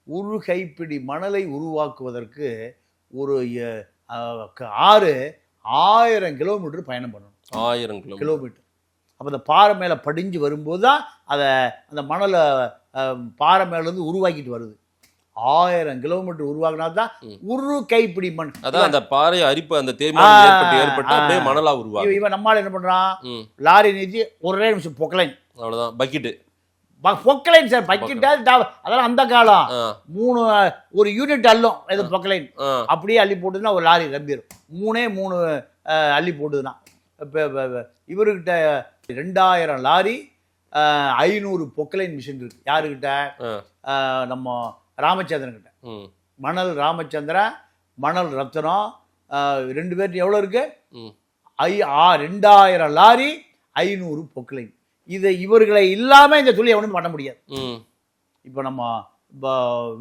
ஒரு கைப்பிடி மணலை உருவாக்குவதற்கு ஒரு ஆறு 1000 கிலோமீட்டர் பயணம் பண்ணணும். 1000 கிலோமீட்டர். அப்போ அந்த பாறை மேலே படிஞ்சு வரும்போது தான் அதை அந்த மணலை பாறை மேலேருந்து உருவாக்கிட்டு வருது. 1000 கிலோமீட்டர் உருவாக்கினா தான் ஒரு கைப்பிடி மண். அதான் அந்த பாறை அரிப்பு, அந்த தேய்மானம் ஏற்பட்டு அப்படியே மணலா உருவாகும். இவன் நம்மளால என்ன பண்றான், லாரி நிறுத்தி ஒரே நிமிஷம் பொக்கலைன், அவ்வளவுதான். பக்கெட்டு பொக்கலைன் சார், பக்கெட்டா அதெல்லாம் அந்த காலம் 3 ஒரு யூனிட் அள்ளும் எது பொக்கலைன், அப்படியே அள்ளி போட்டுதுன்னா ஒரு லாரி நம்பிடும். 3 அள்ளி போட்டுதுன்னா இப்போ இவர்கிட்ட 2000 லாரி 500 பொக்கலைன் மிஷின் இருக்கு. யாருக்கிட்ட, நம்ம ராமச்சந்திரன் கிட்ட. மணல் ராமச்சந்திரன், மணல் ரத்னம், 2 பேருக்கு எவ்வளோ இருக்கு, 2000 லாரி 500 பொக்கலைன். இதை இவர்களை இல்லாமல் இந்த தொழில் எவனும் பண்ண முடியாது. இப்போ நம்ம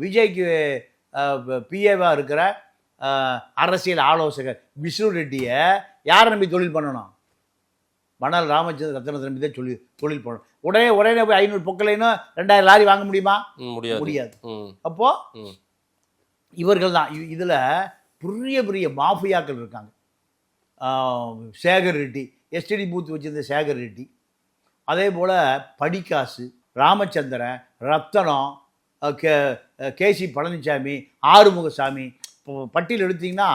விஜய்க்கு பிஏவாக இருக்கிற அரசியல் ஆலோசகர் விஷ்ணு ரெட்டியை யாரை நம்பி தொழில் பண்ணணும், மணல் ராமச்சந்திரன் ரத்னத்தை நம்பி தான் தொழில் பண்ணணும். உடனே போய் 500 பொக்கலைன்னு 2000 லாரி வாங்க முடியுமா, முடியாது. அப்போ இவர்கள் தான் இதில் பெரிய மாஃபியாக்கள் இருக்காங்க. சேகர் ரெட்டி, எஸ்டிடி பூத் வச்சிருந்த சேகர் ரெட்டி, அதே போல் படிக்காசு, ராமச்சந்திரன், ரத்தனம், கேசி பழனிசாமி, ஆறுமுகசாமி, பட்டியல் எடுத்திங்கன்னா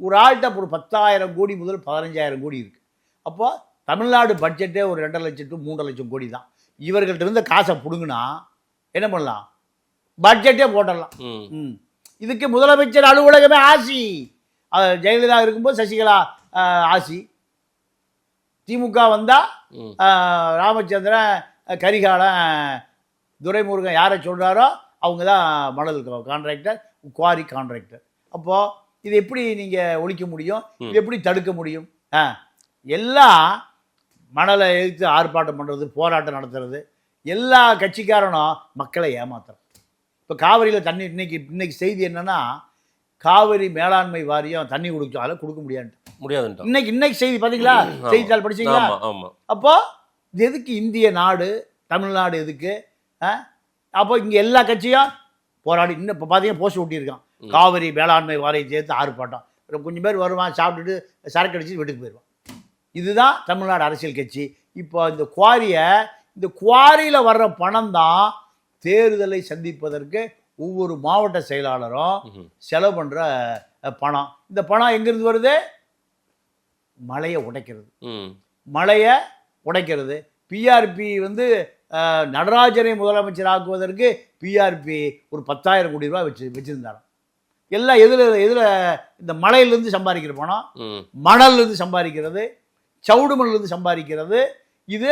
ஒரு ஆள்கிட்ட ஒரு 10,000 கோடி முதல் 15,000 கோடி இருக்குது. அப்போ தமிழ்நாடு பட்ஜெட்டே ஒரு 2 லட்சம் to 3 லட்சம் கோடி தான். இவர்கள்ட்ட இருந்த காசை பிடுங்குனா என்ன பண்ணலாம், பட்ஜெட்டே போட்டுடலாம். இதுக்கு முதலமைச்சர் அலுவலகமே ஆசி. ஜெயலலிதா இருக்கும்போது சசிகலா ஆசி, திமுக வந்தால் ராமச்சந்திரன், கரிகாலன், துரைமுருகன் யாரை சொல்கிறாரோ அவங்க தான் மணல் கான்ட்ராக்டர், குவாரி கான்ட்ராக்டர். அப்போது இது எப்படி நீங்கள் ஒழிக்க முடியும், இது எப்படி தடுக்க முடியும்? எல்லாம் மணலை எதிர்த்து ஆர்ப்பாட்டம் பண்ணுறது, போராட்டம் நடத்துறது, எல்லா கட்சிக்காரனும் மக்களை ஏமாத்துறோம். இப்போ காவிரியில் தண்ணி இன்னைக்கு செய்தி என்னன்னா, காவிரி மேலாண்மை வாரியம் தண்ணி கொடுக்கும், அதை கொடுக்க முடியாது. இன்னைக்கு செய்தி பார்த்தீங்களா, செய்தித்தாள் படிச்சீங்களா? அப்போ இது எதுக்கு இந்திய நாடு, தமிழ்நாடு எதுக்கு? அப்போ இங்கே எல்லா கட்சியும் போராடி இன்னும் இப்போ பார்த்தீங்கன்னா போஸ்ட் ஒட்டியிருக்கான், காவிரி மேலாண்மை வாரியம் சேர்த்து ஆர்ப்பாட்டம். கொஞ்சம் பேர் வருவான், சாப்பிட்டுட்டு சரக்கு அடிச்சு வீட்டுக்கு போயிடுவான். இதுதான் தமிழ்நாடு அரசியல் கட்சி. இப்போ இந்த குவாரியில் வர்ற பணம் தான் தேர்தலை சந்திப்பதற்கு ஒவ்வொரு மாவட்ட செயலாளரும் செலவு பண்ணுற பணம். இந்த பணம் எங்கிருந்து வருது, மலையை உடைக்கிறது. பிஆர்பி நடராஜனை முதலமைச்சர் ஆக்குவதற்கு பிஆர்பி ஒரு 10,000 கோடி ரூபாய் வச்சிருந்தாராம். எல்லாம் எதில் இந்த மலையிலேருந்து சம்பாதிக்கிற பணம், மணல்லேருந்து சம்பாதிக்கிறது, சவுடு மண்ணிலிருந்து சம்பாதிக்கிறது. இது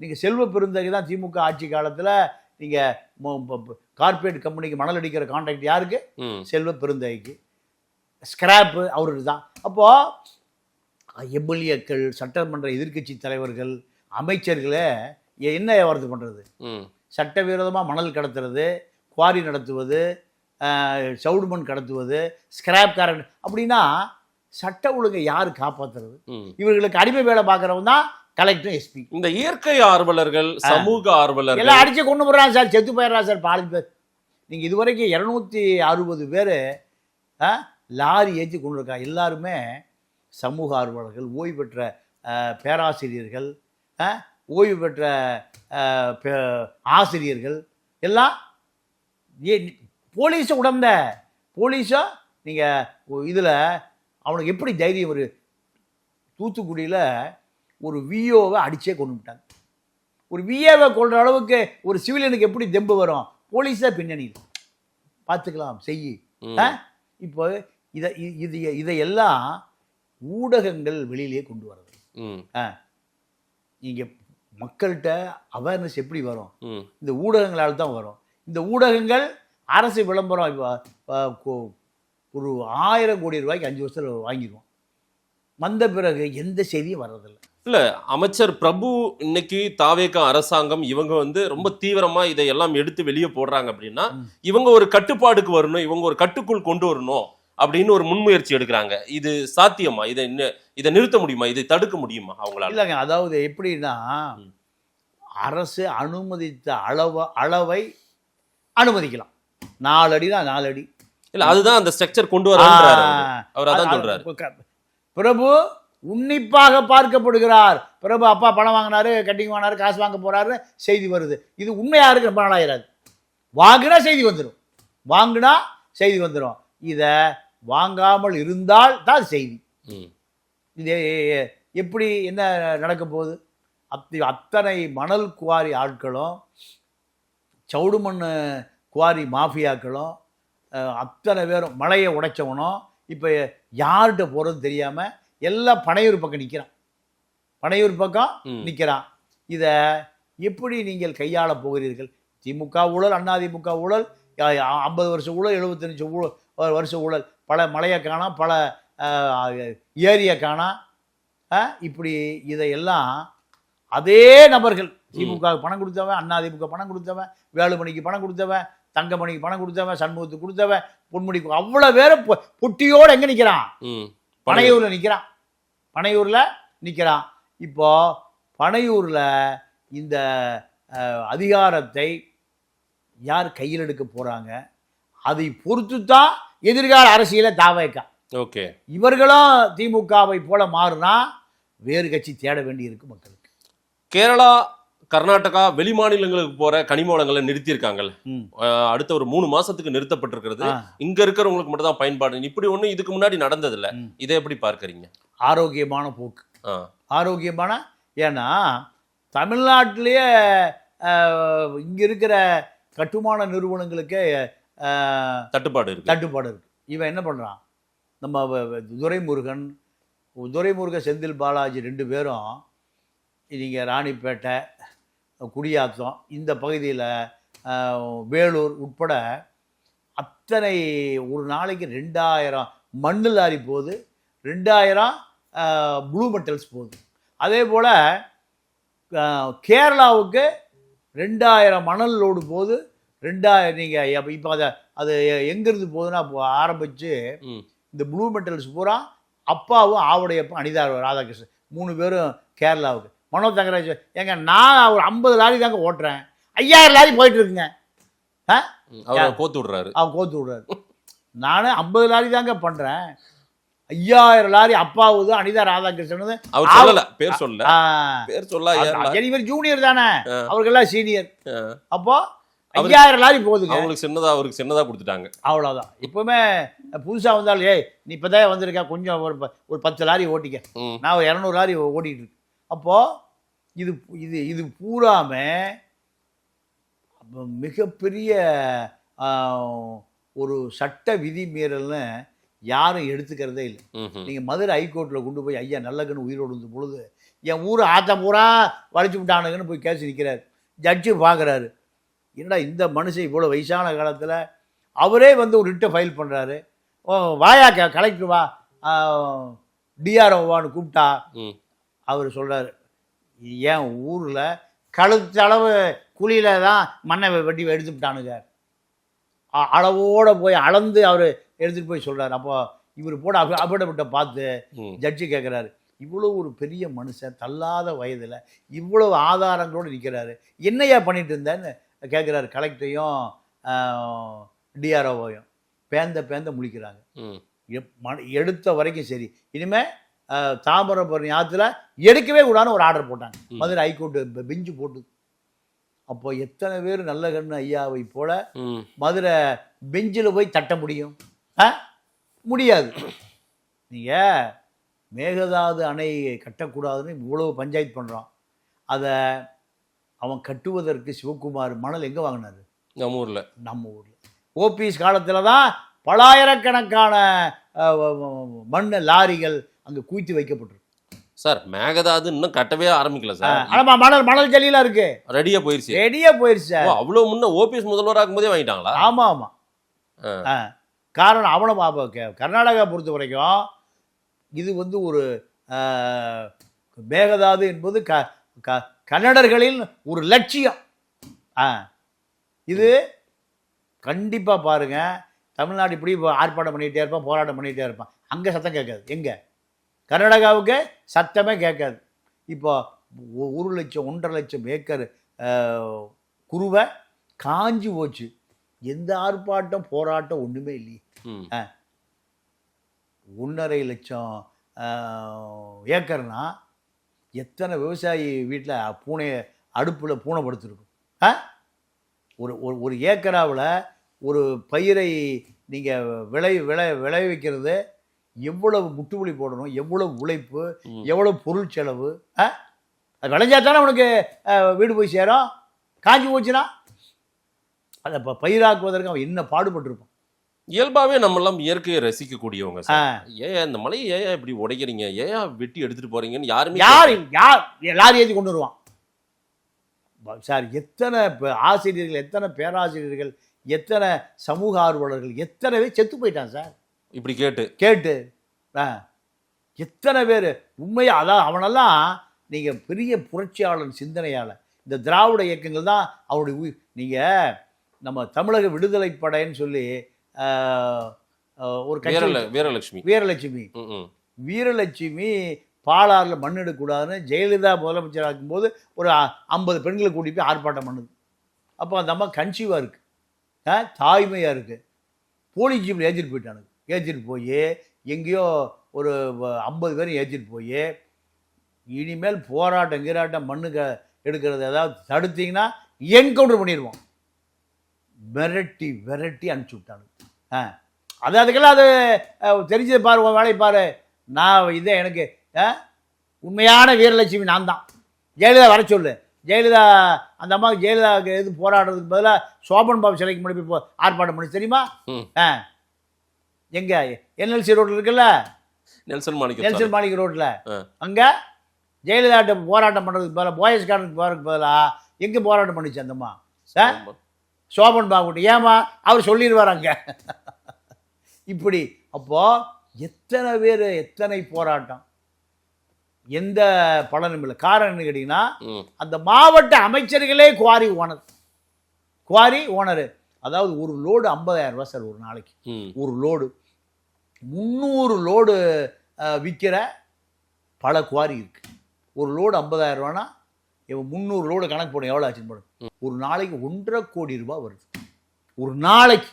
நீங்கள் செல்வ பெருந்தகை தான். திமுக ஆட்சி காலத்தில் நீங்கள் கார்பரேட் கம்பெனிக்கு மணல் அடிக்கிற கான்ட்ராக்ட் யாருக்கு, செல்வ பெருந்தகைக்கு. ஸ்கிராப்பு அவருக்கு தான். அப்போது எம்எல்ஏக்கள், சட்டமன்ற எதிர்க்கட்சி தலைவர்கள், அமைச்சர்களே என்ன வியாபாரத்து பண்ணுறது, சட்டவிரோதமாக மணல் கடத்துறது, குவாரி நடத்துவது, சவுடு மண் கடத்துவது, ஸ்கிராப் காரன் அப்படின்னா சட்ட ஒழுங்கை யார் காப்பாற்றுறது? இவர்களுக்கு அடிமை வேலை பார்க்குறவங்க தான் கலெக்டர், எஸ்பி. இந்த இயற்கை ஆர்வலர்கள், சமூக ஆர்வலர்கள் எல்லாம் அடிச்சு கொண்டு போடுறாங்க சார், செத்து போயிடுறாங்க சார் 4 பேர். நீங்கள் இதுவரைக்கும் 260 பேர் லாரி ஏற்றி கொண்டு இருக்கா. எல்லாருமே சமூக ஆர்வலர்கள், ஓய்வு பெற்ற பேராசிரியர்கள், ஓய்வு பெற்ற ஆசிரியர்கள் எல்லாம். போலீஸை உடந்த போலீஸை நீங்கள் இதில் அவனுக்கு எப்படி தைரியம்? ஒரு தூத்துக்குடியில் ஒரு விஓவை அடிச்சே கொண்டு விட்டாங்க. ஒரு விஏவை கொள்கிற அளவுக்கு ஒரு சிவிலியனுக்கு எப்படி தெம்பு வரும்? போலீஸாக பின்னணியில் பார்த்துக்கலாம் செய்யி. இப்போ இதையெல்லாம் ஊடகங்கள் வெளியிலேயே கொண்டு வர்றது. நீங்கள் மக்கள்கிட்ட அவேர்னஸ் எப்படி வரும்? இந்த ஊடகங்களால் தான் வரும். இந்த ஊடகங்கள் அரசு விளம்பரம் ஒரு 1000 கோடி ரூபாய்க்கு 5 வருஷத்தில் வாங்கிடுவோம். வந்த பிறகு எந்த செய்தியும் வர்றதில்லை. இல்ல அமைச்சர் பிரபு இன்னைக்கு தாவேகா அரசாங்கம் இவங்க வந்து ரொம்ப தீவிரமா இதையெல்லாம் எடுத்து வெளியே போடுறாங்க அப்படின்னா இவங்க ஒரு கட்டுப்பாடுக்கு வரணும், இவங்க ஒரு கட்டுக்குள் கொண்டு வரணும் அப்படின்னு ஒரு முன்முயற்சி எடுக்கிறாங்க. இது சாத்தியமா? இதை நிறுத்த முடியுமா? இதை தடுக்க முடியுமா அவங்களால? இல்லைங்க, அதாவது எப்படின்னா அரசு அனுமதித்த அளவை அனுமதிக்கலாம். 4 அடினா 4 அடி. இல்ல அதுதான் அந்த ஸ்ட்ரக்சர் கொண்டு வராரு. அவர் அதான் சொல்றாரு. பிரபு உன்னிப்பாக பார்க்கப்படுகிறார். பிரபு அப்பா பணம் வாங்கினாரு, கட்டிங் வாங்கினாரு, காசு வாங்க போறாரு, செய்தி வருது. இது உண்மையா இருக்கு, ரொம்ப நாளாயிராது. வாங்கினா செய்தி வந்துடும், வாங்கினா செய்தி வந்துடும். இதை வாங்காமல் இருந்தால் தான் செய்தி. இது எப்படி என்ன நடக்க போகுது? அத்தனை மணல் குவாரி ஆட்களும் சவுடு மண் குவாரி மாஃபியாக்களும் அத்தனை பேரும் மலையை உடைச்சவனும் இப்போ யார்கிட்ட போகிறதுன்னு தெரியாமல் எல்லாம் பனையூர் பக்கம் நிற்கிறான். பனையூர் பக்கம் நிற்கிறான். இதை எப்படி நீங்கள் கையாள போகிறீர்கள்? திமுக ஊழல், அதிமுக ஊழல், 50 வருஷ ஊழல், 75 வருஷ ஊழல், பல மலையை காணோம், பல ஏரியை காணோம். இப்படி இதையெல்லாம் அதே நபர்கள், திமுக பணம் கொடுத்தவன், அதிமுக பணம் கொடுத்தவன், வேலுமணிக்கு பணம் கொடுத்தவன், தங்கமணிக்கு பணம் கொடுத்தவன், சண்முகத்துக்கு கொடுத்தவன், பொன்முடிக்கு, அவ்வளோ பேரும் பொட்டியோடு எங்கே நிற்கிறான்? பனையூரில் நிற்கிறான். பனையூரில் நிற்கிறான். இப்போ பனையூரில் இந்த அதிகாரத்தை யார் கையில் எடுக்க போகிறாங்க, அதை பொறுத்து தான் எதிர்கால அரசியலை தாவேக்கா. ஓகே, இவர்களும் திமுகவை போல மாறினா வேறு கட்சி தேட வேண்டி இருக்கு மக்களுக்கு. கேரளா, கர்நாடகா வெளிமாநிலங்களுக்கு போற கனிம வளங்களை நிறுத்தியிருக்காங்கல்ல, அடுத்த ஒரு 3 மாசத்துக்கு நிறுத்தப்பட்டிருக்கிறது. இங்க இருக்கிறவங்களுக்கு மட்டும் தான் பயன்பாடு. இப்படி ஒண்ணு இதுக்கு முன்னாடி நடந்தது இல்ல. இதை எப்படி பார்க்கறீங்க? ஆரோக்கியமான போக்கு, ஆரோக்கியமான. ஏன்னா தமிழ்நாட்டிலேயே இங்க இருக்கிற கட்டுமான நிறுவனங்களுக்கு தட்டுப்பாடு இருக்கு. இவன் என்ன பண்றான்? நம்ம துரைமுருகன், செந்தில் பாலாஜி 2 பேரும் நீங்கள் ராணிப்பேட்டை, குடியாத்தம் இந்த பகுதியில், வேலூர் உட்பட அத்தனை ஒரு நாளைக்கு 2000 மண்ணு லாரி போகுது, 2000 ப்ளூ மெட்டல்ஸ் போகுது. அதே போல் கேரளாவுக்கு 2000 மணல் லோடு போகுது. 2000 நீங்கள் இப்போ அது எங்கேருந்து போகுதுன்னா ஆரம்பித்து இந்த ப்ளூ மெட்டல்ஸ் பூரா அப்பாவும் ஆவுடையப்பா அனிதா ராதாகிருஷ்ணன் 3 பேரும் கேரளாவுக்கு. மனோ தங்கராஜ், ஏங்க நான் ஒரு 50 லாரி தாங்க ஓட்டுறேன், 5000 லாரி போயிட்டு இருக்குங்க. அவர் கோத்து விடுறாரு. நானும் 50 லாரி தாங்க பண்ணுறேன், 5000 லாரி அப்பாவுது அனிதா ராதாகிருஷ்ணன். பேர் சொல்ல இவர் ஜூனியர் தானே, அவருக்கெல்லாம் சீனியர். அப்போ 5000 லாரி போகுதுங்க. அவருக்கு சின்னதா கொடுத்துட்டாங்க, அவ்வளோதான். இப்போவுமே புதுசாக வந்தாலும், ஏய் நீ இப்போ தான் வந்திருக்க, கொஞ்சம் ஒரு 10 லாரி ஓட்டிக்க, நான் ஒரு 200 லாரி ஓட்டிகிட்டு இருக்கேன். அப்போது இது இது இது பூராமே மிகப்பெரிய ஒரு சட்ட விதி மீறல்னு யாரும் எடுத்துக்கிறதே இல்லை. நீங்கள் மதுரை ஹைகோர்ட்டில் கொண்டு போய் ஐயா நல்லகன்னு உயிரோடு இருந்த பொழுது என் ஊர் ஆத்தம் பூரா வளைச்சு விட்டானுங்கன்னு போய் கேஸ் நிற்கிறார். ஜட்ஜு பார்க்குறாரு, என்னடா இந்த மனுஷன் இவ்வளோ வயசான காலத்தில் அவரே வந்து ஒரு ரிட்டை ஃபைல் பண்ணுறாரு. வாயா கலெக்டர் வா, டிஆர்ஓவான்னு கூப்பிட்டா அவர் சொல்கிறார், என் ஊரில் கழுத்தளவு குழியில் தான் மண்ணை வெட்டி எடுத்துவிட்டானுங்க, அளவோடு போய் அளந்து அவர் எடுத்துகிட்டு போய் சொல்கிறார். அப்போ இவர் போட அபடப்பட்ட பார்த்து ஜட்ஜு கேட்குறாரு, இவ்வளோ ஒரு பெரிய மனுஷன் தள்ளாத வயதில் இவ்வளவு ஆதாரங்களோடு நிற்கிறாரு, என்னையா பண்ணிட்டு இருந்தேன்னு கேட்குறாரு. கலெக்டரையும் டிஆர்ஓவையும் பேந்த முழிக்கிறாங்க. எடுத்த வரைக்கும் சரி, இனிமேல் தாமிரபரணி ஆற்றுல எடுக்கவே கூடாதுன்னு ஒரு ஆர்டர் போட்டாங்க, மதுரை ஹைகோர்ட்டு பெஞ்சு போட்டு. அப்போ எத்தனை பேர் நல்ல கண்ணு ஐயாவை போல மதுரை பெஞ்சில் போய் தட்ட முடியும்? முடியாது. நீங்கள் மேகதாது அணை கட்டக்கூடாதுன்னு இவ்வளோ பஞ்சாயத்து பண்ணுறான். அதை அவன் கட்டுவதற்கு சிவகுமார் மணல் எங்கே வாங்கினாரு? நம்ம ஊரில் ஓபிஎஸ் காலத்தில் தான் பலாயிரக்கணக்கான மண் லாரிகள் அங்கே குவித்து வைக்கப்பட்டிருக்கு. சார் மேகதாது இன்னும் கட்டவே ஆரம்பிக்கல சார். ஆமா, மணல் ஜல்லிலாம் இருக்கு, ரெடியா போயிருச்சு. ரெடியா போயிருச்சு சார். அவ்வளவு முன்ன ஓபிஎஸ் முதல்வர் ஆகும்போதே வாங்கிட்டாங்களா? ஆமா ஆமா. காரணம் அவனை கர்நாடகா பொறுத்த வரைக்கும் இது வந்து ஒரு மேகதாது என்பது கன்னடர்களின் ஒரு லட்சியம். இது கண்டிப்பாக பாருங்க, தமிழ்நாடு இப்படி ஆர்ப்பாட்டம் பண்ணிகிட்டே இருப்பான், போராட்டம் பண்ணிகிட்டே இருப்பான், அங்கே சத்தம் கேட்காது. எங்கே கர்நாடகாவுக்கு சத்தமே கேட்காது. இப்போ 1 லட்சம் 1.5 லட்சம் ஏக்கர் குருவை காஞ்சி போச்சு. எந்த ஆர்ப்பாட்டம் போராட்டம் ஒன்றுமே இல்லையே. 1.5 லட்சம் ஏக்கர்னா எத்தனை விவசாயி வீட்டில் அடுப்பில் பூனை படுத்துருக்கும். ஒரு ஏக்கராவில் ஒரு பயிரை நீங்கள் விளைவிக்கிறது எவ்வளவு முட்டுவலி போடணும், எவ்வளவு உழைப்பு, எவ்வளவு பொருள் செலவு. அது விளைஞ்சா தானே உனக்கு வீடு போய் சேரும். காஞ்சி போச்சுன்னா அதை பயிராக்குவதற்கு அவன் என்ன பாடுபட்டிருப்பான். இயல்பாவே நம்ம எல்லாம் இயற்கையை ரசிக்கக்கூடியவங்க சார். ஏன் இந்த மலையை ஏன் இப்படி உடைக்கிறீங்க, ஏன் வெட்டி எடுத்துட்டு போறீங்கன்னு யார் லாரி ஏற்றி கொண்டு வருவான் சார். எத்தனை ஆசிரியர்கள், எத்தனை பேராசிரியர்கள், எத்தனை சமூக ஆர்வலர்கள், எத்தனை பேர் செத்து போயிட்டான் சார் இப்படி கேட்டு. எத்தனை பேர் உண்மையாக அதான் அவனெல்லாம் நீங்கள் பெரிய புரட்சியாளர் சிந்தனையாளர். இந்த திராவிட இயக்கங்கள் தான் அவருடைய நீங்கள் நம்ம தமிழக விடுதலை படைன்னு சொல்லி ஒரு வீரலட்சுமி பாலாறில் மண் எடுக்கக்கூடாதுன்னு ஜெயலலிதா முதலமைச்சராக இருக்கும்போது ஒரு 50 பெண்களை கூட்டிட்டு போய் ஆர்ப்பாட்டம் பண்ணுது. அப்போ அந்த அம்மா கன்சீவாக இருக்குது, தாய்மையாக இருக்குது. போலீஸ் ஜீப்பில் ஏற்றிட்டு போய் எங்கேயோ ஒரு 50 பேரும் ஏற்றிட்டு போய் இனிமேல் போராட்டம் மண்ணுக்கு எடுக்கிறது ஏதாவது தடுத்தீங்கன்னா என்கவுண்டர் பண்ணிடுவோம். விரட்டி அனுப்பிச்சி விட்டானுங்க. அதுக்கெல்லாம் அது தெரிஞ்சது பாரு, வேலையை பாரு. நான் இதே எனக்கு உண்மையான வீரலட்சுமி நான் தான். ஜெயலலிதா வர சொல்லு. ஜெயலலிதா அந்த அம்மாவுக்கு ஜெயலலிதாவுக்கு எது போராடுறதுக்கு பதிலாக சோபன் பாபு சிலைக்கு முன்னாடி போய் ஆர்ப்பாட்டம் பண்ணி தெரியுமா? எங்க என்எல்சி ரோட்டில் இருக்குல்ல, நெல்சன் மாணிக்க ரோட்டில், அங்கே ஜெயலலிதா போராட்டம் பண்ணுறதுக்கு பதிலாக போயஸ் கார்டனுக்கு போகிறதுக்கு பதிலாக எங்கே போராட்டம் பண்ணிச்சு அந்த அம்மா? சோபன் பாபு. ஏமா அவர் சொல்லிடுவார் அங்கே. இப்படி அப்போ எத்தனை பேர், எத்தனை போராட்டம், எந்த பலனும் இல்லை. காரணம் என்ன கேட்டீங்கன்னா, அந்த மாவட்ட அமைச்சர்களே குவாரி ஓனர். அதாவது ஒரு லோடு 50,000 ரூபாய் சார் ஒரு நாளைக்கு. ஒரு லோடு 300 லோடு விற்கிற பல குவாரி இருக்கு. ஒரு லோடு 50,000 ரூபானா 300 லோடு கணக்கு போடும், எவ்வளோ ஆச்சுன்னு போடும். ஒரு நாளைக்கு 1.5 கோடி ரூபாய் வருது. ஒரு நாளைக்கு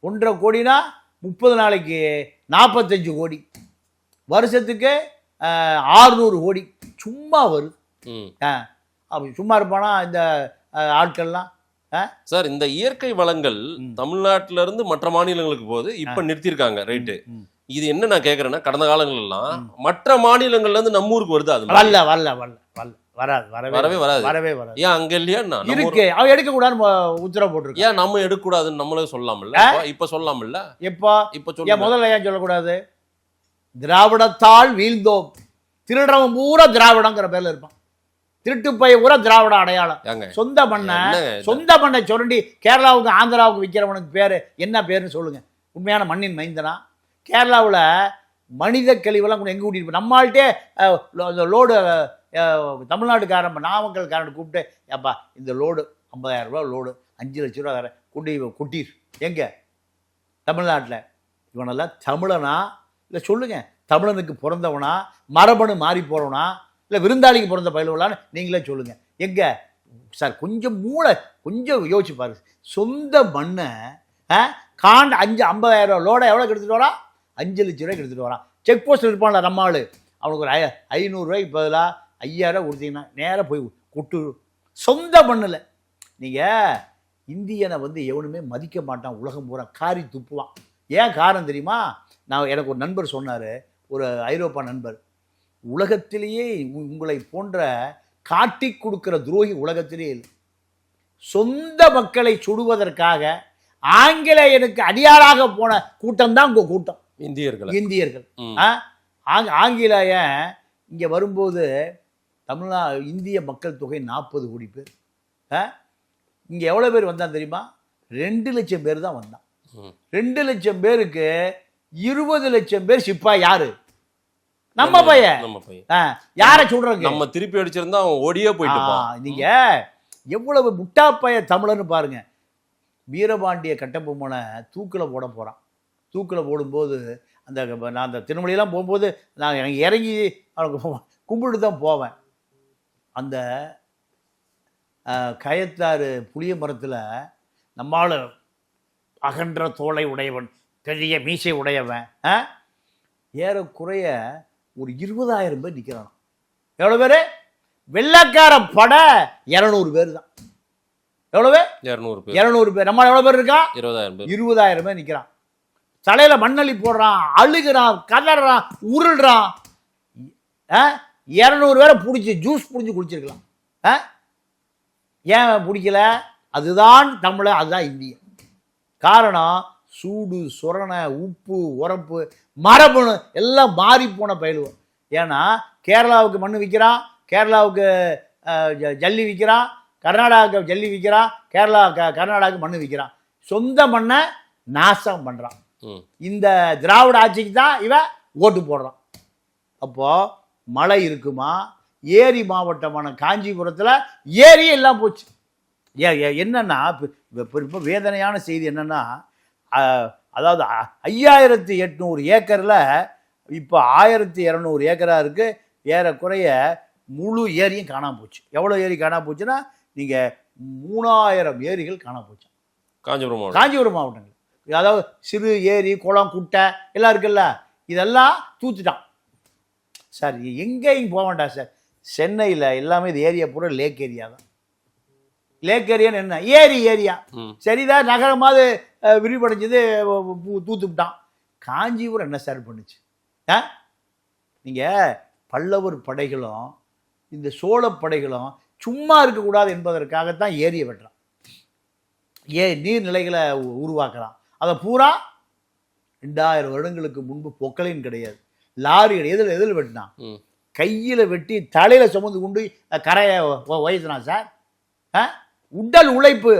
1.5 கோடினா 30 நாளைக்கு 45 கோடி, வருஷத்துக்கு 600 கோடி சும்மா வருது. அப்படி சும்மா இருப்பானா இந்த ஆட்கள்லாம்? சார், இந்த இயற்கை வளங்கள் தமிழ்நாட்டில இருந்து மற்ற மாநிலங்களுக்கு போது இப்ப நிறுத்திருக்காங்க, ரைட்டு. இது என்ன நான் கேக்குறேன்னா, கடந்த காலங்கள் எல்லாம் மற்ற மாநிலங்கள்ல இருந்து நம்ம ஊருக்கு வருது. அது வரவே வராது. ஏன் அங்க இல்லையா? இருக்கு, அவ எடுக்க கூடாதுன்னு உத்தரவு போட்டுருக்கு. ஏன் நம்ம எடுக்க கூடாதுன்னு நம்மளே சொல்லலாம்ல? இப்ப சொல்லலாம்ல? இப்ப சொல்ல முதல்ல ஏன் சொல்லக்கூடாது? திராவிடத்தால் வீழ்ந்தோம். திருடுறவன் பூரா திராவிடங்கிற பேர்ல இருப்பான். திருட்டு பைய பூரா திராவிட அடையாளம். சொந்த மண்ணை சுரண்டி கேரளாவுக்கு ஆந்திராவுக்கு விற்கிறவனுக்கு பேரு என்ன பேருன்னு சொல்லுங்க. உண்மையான மண்ணின் மைந்தனா? கேரளாவில் மனித கழிவெல்லாம் கூட எங்கே கூட்டிட்டு நம்மள்கிட்டே லோடு தமிழ்நாட்டுக்காரன் நாமக்கல்காரன் கூப்பிட்டு, ஏப்பா இந்த லோடு 50,000 ரூபா லோடு, 5 லட்ச ரூபா தர கொட்டீர். எங்கே? தமிழ்நாட்டில். இவனெல்லாம் தமிழனா இல்லை சொல்லுங்க? தமிழனுக்கு பிறந்தவனா, மரபணு மாறி போறவனா, இல்லை விருந்தாளிக்கு பிறந்த பயிலுவலான்னு நீங்களே சொல்லுங்க. எங்கே சார்? கொஞ்சம் கொஞ்சம் யோசிச்சு பாரு. சொந்த மண்ணை காண்டு 50,000 ரூபா லோடை எவ்வளோ எடுத்துகிட்டு வரான்? 5 லட்ச ரூபாய்க்கு எடுத்துகிட்டு வரான். செக் போஸ்ட் இருப்பான்ல நம்ம ஆள், அவனுக்கு ஒரு 500 ரூபாய்க்கு பதிலாக 5,000 கொடுத்தீங்கன்னா நேராக போய் கொட்டு. சொந்த மண்ணில். நீங்கள் இந்தியனை எவனுமே மதிக்க மாட்டான், உலகம் பூரா காரி துப்புவான். ஏன் காரணம் தெரியுமா? எனக்கு ஒரு நண்பர் சொன்னார், ஒரு ஐரோப்பா நண்பர், உலகத்திலேயே உங்களை போன்ற காட்டி கொடுக்குற துரோகி உலகத்திலே இல்லை. சொந்த மக்களை சுடுவதற்காக ஆங்கிலேயனுக்கு அடியாளாக போன கூட்டம் தான் உங்கள் கூட்டம். இந்தியர்கள். ஆங்கிலேயன் இங்கே வரும்போது இந்திய மக்கள் தொகை 40 கோடி பேர். இங்கே எவ்வளோ பேர் வந்தான் தெரியுமா? 2 லட்சம் பேர் தான் வந்தான். 2 லட்சம் பேருக்கு 20 லட்சம் பேர் சிப்பா. யாரு? நம்ம பையன். யாரை சொல்றாங்க? நம்ம திருப்பி அடிச்சிருந்தா அவன் ஓடியே போயிட்டு. நீங்க எவ்வளவு முட்டா பைய தமிழன்னு பாருங்க. வீரபாண்டிய கட்டபொம்மனை தூக்கில் போட போறான். தூக்கில் போடும்போது நான் அந்த திருமலையெல்லாம் போகும்போது நான் எனக்கு இறங்கி அவனுக்கு கும்பிட்டு தான் போவேன். அந்த கயத்தாறு புளிய மரத்தில் நம்மால் அகன்ற தோலை உடையவன், பெரிய மீசை உடையவன், ஏறக்குறைய ஒரு 20,000 பேர் நிற்கிறான். எவ்வளோ பேர்? வெள்ளக்கார பட 200 பேர் தான். எவ்வளவு? 200 பேர். நம்ம எவ்வளோ பேர் இருக்கா? 20,000 பேர் நிற்கிறான். தலையில் மண்ணள்ளி போடுறான், அழுகிறான், கதறான், உருள்றான். 200 பேரை பிடிச்சி ஜூஸ் பிடிச்சி குடிச்சிருக்கலாம். ஏன் பிடிக்கல? அதுதான் தமிழ, அதுதான் இந்திய. காரணம் சூடு, சொரணை, உப்பு, உரப்பு, மரபணு எல்லாம் மாறி போன பயிலுவோம். ஏன்னா கேரளாவுக்கு மண் விற்கிறான், கேரளாவுக்கு ஜல்லி விற்கிறான், கர்நாடகாவுக்கு ஜல்லி விற்கிறான், கர்நாடகாவுக்கு மண் விற்கிறான். சொந்த மண்ணை நாசம் பண்ணுறான். இந்த திராவிட ஆட்சிக்கு தான் இவன் ஓட்டு போடுறான். அப்போ மழை இருக்குமா? ஏரி மாவட்டமான காஞ்சிபுரத்தில் ஏரி எல்லாம் போச்சு. என்னன்னா இப்போ வேதனையான செய்தி என்னன்னா, அதாவது 5800 ஏக்கரில் இப்போ 1200 ஏக்கராக இருக்குது. ஏறக்குறைய முழு ஏரியும் காணாமல் போச்சு. எவ்வளோ ஏரி காணாமல் போச்சுன்னா, நீங்கள் 3000 ஏரிகள் காணாமல் போச்சு காஞ்சிபுரம் மாவட்டங்கள். அதாவது சிறு ஏரி, குளம், குட்டை எல்லாம் இருக்குல்ல, இதெல்லாம் தூத்துட்டான் சார். எங்கேயும் போக வேண்டாம் சார். சென்னையில் எல்லாமே இது ஏரியா பூரா லேக் ஏரியா தான். லேக் ஏரியான்னு என்ன? ஏரியா சரிதான். நகரமாவது விரிவடைஞ்சது, தூத்துவிட்டான். காஞ்சிபுரம் என்ன சார் பண்ணுச்சு? நீங்கள் பல்லவர் படைகளும் இந்த சோழ படைகளும் சும்மா இருக்கக்கூடாது என்பதற்காகத்தான் ஏரியை வெட்டுறான். நீர்நிலைகளை உருவாக்கலாம். அதை பூரா 2000 வருடங்களுக்கு முன்பு பொக்கலின் கிடையாது, லாரி கிடையாது. எதில் வெட்டினான்? கையில் வெட்டி தலையில் சுமந்து கொண்டு கரையை வயசுனான் சார். உடல் உழைப்பு.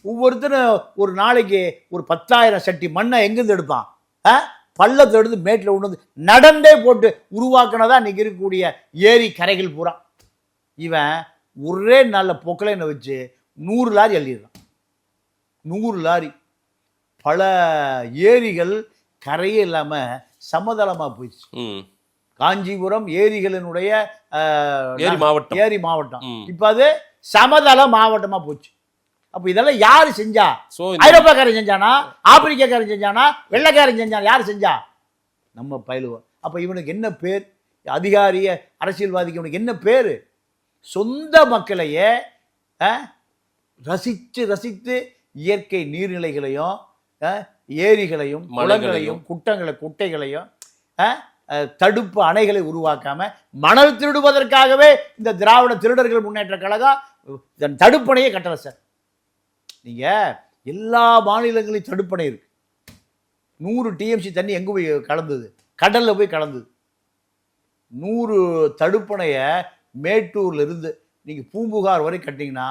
ஒவ்வொருத்தரும் ஒரு நாளைக்கு ஒரு 10,000 சட்டி மண்ணை எங்கேருந்து எடுப்பான்? பள்ளத்தை எடுத்து மேட்டில் கொண்டு வந்து நடந்தே போட்டு உருவாக்கினதான் இன்னைக்கு இருக்கக்கூடிய ஏரி கரைகள் பூரா. இவன் ஒரே நாளில் பொக்கலைனை வச்சு 100 லாரி அள்ளிடுறான். 100 லாரி. பல ஏரிகள் கரையே இல்லாமல் சமதளமாக போயிடுச்சு. காஞ்சிபுரம் ஏரிகளினுடைய ஏரி மாவட்டம். இப்போ அது சமதள மாவட்டமாக போச்சு. அப்போ இதெல்லாம் யார் செஞ்சா? ஐரோப்பாக்காரன் செஞ்சானா? ஆப்பிரிக்காக்காரன் செஞ்சானா? வெள்ளைக்காரன் செஞ்சானா? யார் செஞ்சா? நம்ம பயிலுவோம். அப்போ இவனுக்கு என்ன பேர்? அதிகாரிய அரசியல்வாதிக்கு இவனுக்கு என்ன பேர்? சொந்த மக்களையே ரசித்து இயற்கை நீர்நிலைகளையும் ஏரிகளையும் குளங்களையும் குட்டைகளையும் தடுப்பு அணைகளை உருவாக்காம மணல் திருடுவதற்காகவே இந்த திராவிட திருடர்கள் முன்னேற்ற கழகம் தடுப்பணையை கட்டல சார். நீங்க எல்லா மாநிலங்களையும் தடுப்பணை இருக்கு. 100 TMC தண்ணி எங்க போய் கலந்தது? கடல்ல போய் கலந்தது. 100 தடுப்பணையை மேட்டூர்ல இருந்து நீங்க பூம்புகார் வரை கட்டிங்கன்னா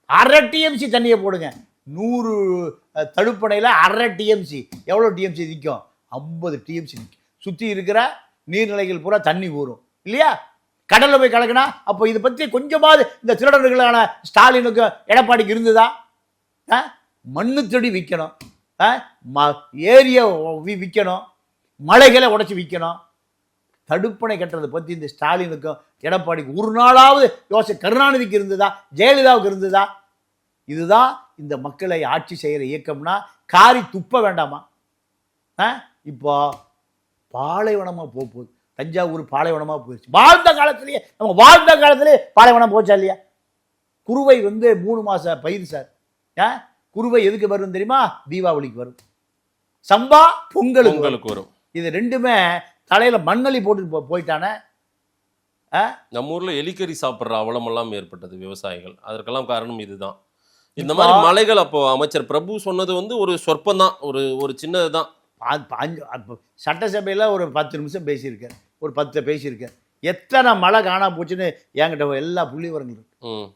1/2 TMC தண்ணியை போடுங்க. 100 தடுப்பணையில் 1/2 TMC. எவ்வளோ TMC நிற்கும்? 50 TMC நிற்கும். சுற்றி இருக்கிற நீர்நிலைகள் பூரா தண்ணி ஊறும் இல்லையா? கடலில் போய் கலக்குனா அப்போ இதை பற்றி கொஞ்சமாவது இந்த திருடர்களான ஸ்டாலினுக்கு எடப்பாடிக்கு இருந்ததா? மண்ணு தேடி விற்கணும், ஏரியை விற்கணும், மலைகளை உடைச்சி விற்கணும். தடுப்பணை கட்டுறதை பற்றி இந்த ஸ்டாலினுக்கும் எடப்பாடிக்கு ஒரு நாளாவது யோசனை கருணாநிதிக்கு இருந்ததா? ஜெயலலிதாவுக்கு இருந்ததா? இதுதான் இந்த மக்களை ஆட்சி செய்கிற இயக்கம்னா காரி துப்ப வேண்டாமா? இப்போ பாலைவனமாக போகுது. தஞ்சாவூர் பாலைவனமாக போயிடுச்சு. நம்ம வாழ்ந்த காலத்திலே பாலைவனம் போச்சா இல்லையா? குருவை 3 மாத பயிர் சார். குருவை எதுக்கு வரும் தெரியுமா? தீபாவளிக்கு வரும். சம்பா பொங்கலுக்கு வரும். இது ரெண்டுமே தலையில மண்ணலி போட்டு போயிட்டானே. நம்ம ஊர்ல எலிக்கறி சாப்பிட்ற அவலமெல்லாம் ஏற்பட்டது விவசாயிகள். அதற்கெல்லாம் காரணம் இதுதான். இந்த மாதிரி மலைகள் அப்போ அமைச்சர் பிரபு சொன்னது ஒரு சொற்பம் தான், ஒரு சின்னது தான். சட்டசபையில் ஒரு 10 நிமிஷம் பேசியிருக்கேன், ஒரு 10 பேசியிருக்கேன். எத்தனை மழை காணாம போச்சுன்னு என்கிட்ட எல்லா புள்ளி விவரங்கள் இருக்கு. ம்,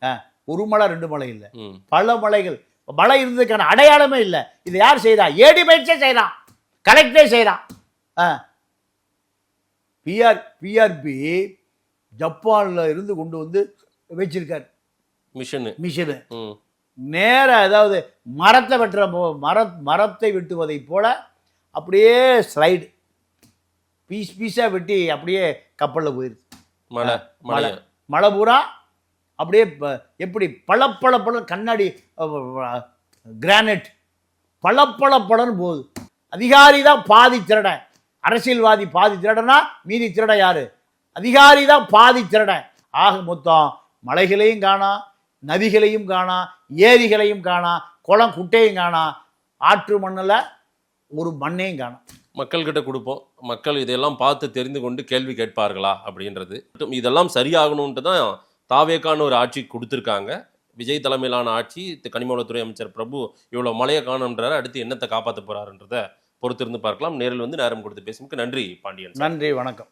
ஒரு மழை 2 மழை இல்லை, ம். பல மலைகள். மழை இருந்ததுக்கான அடையாளமே இல்லை. இது யார் செய்யறா? ஏடி பயிற்சியே செய்யறான், கலெக்டரே செய்யறான். பிஆர்பி ஜப்பான்ல இருந்து கொண்டு வந்து வச்சிருக்காரு மிஷினு. நேர அதாவது மரத்தை வெட்டுற மரத்தை வெட்டுவதை போல அப்படியே ஸ்லைடு பீஸா வெட்டி அப்படியே கப்பலில் போயிருது. மழை பூரா அப்படியே எப்படி பளபள கண்ணாடி கிரானைட் பளபளன்னு போகுது. அதிகாரி தான் பாதி திருடன், அரசியல்வாதி பாதி திருடனா மீதி திருடன் யாரு? அதிகாரி தான் பாதி திருடன். ஆக மொத்தம் மலைகளையும் காணா, நதிகளையும் காணா, ஏரிகளையும் காணா, குளம் குட்டையும் காணா, ஆற்று மண்ணில் ஒரு மண்ணையும் காணா. மக்கள்கிட்ட கொடுப்போம், மக்கள் இதையெல்லாம் பார்த்து தெரிந்து கொண்டு கேள்வி கேட்பார்களா அப்படின்றது. இதெல்லாம் சரியாகணும்ட்டு தான் தாவேக்கான ஒரு ஆட்சி கொடுத்துருக்காங்க. விஜய் தலைமையிலான ஆட்சி, கனிமவளத்துறை அமைச்சர் பிரபு இவ்வளோ மழையை காணுன்றாரு, அடுத்து என்னத்தை காப்பாற்ற போறாருன்றதை பொறுத்திருந்து பார்க்கலாம். நேரில் வந்து நேரம் கொடுத்து பேசுறதுக்கு நன்றி பாண்டியன். நன்றி, வணக்கம்.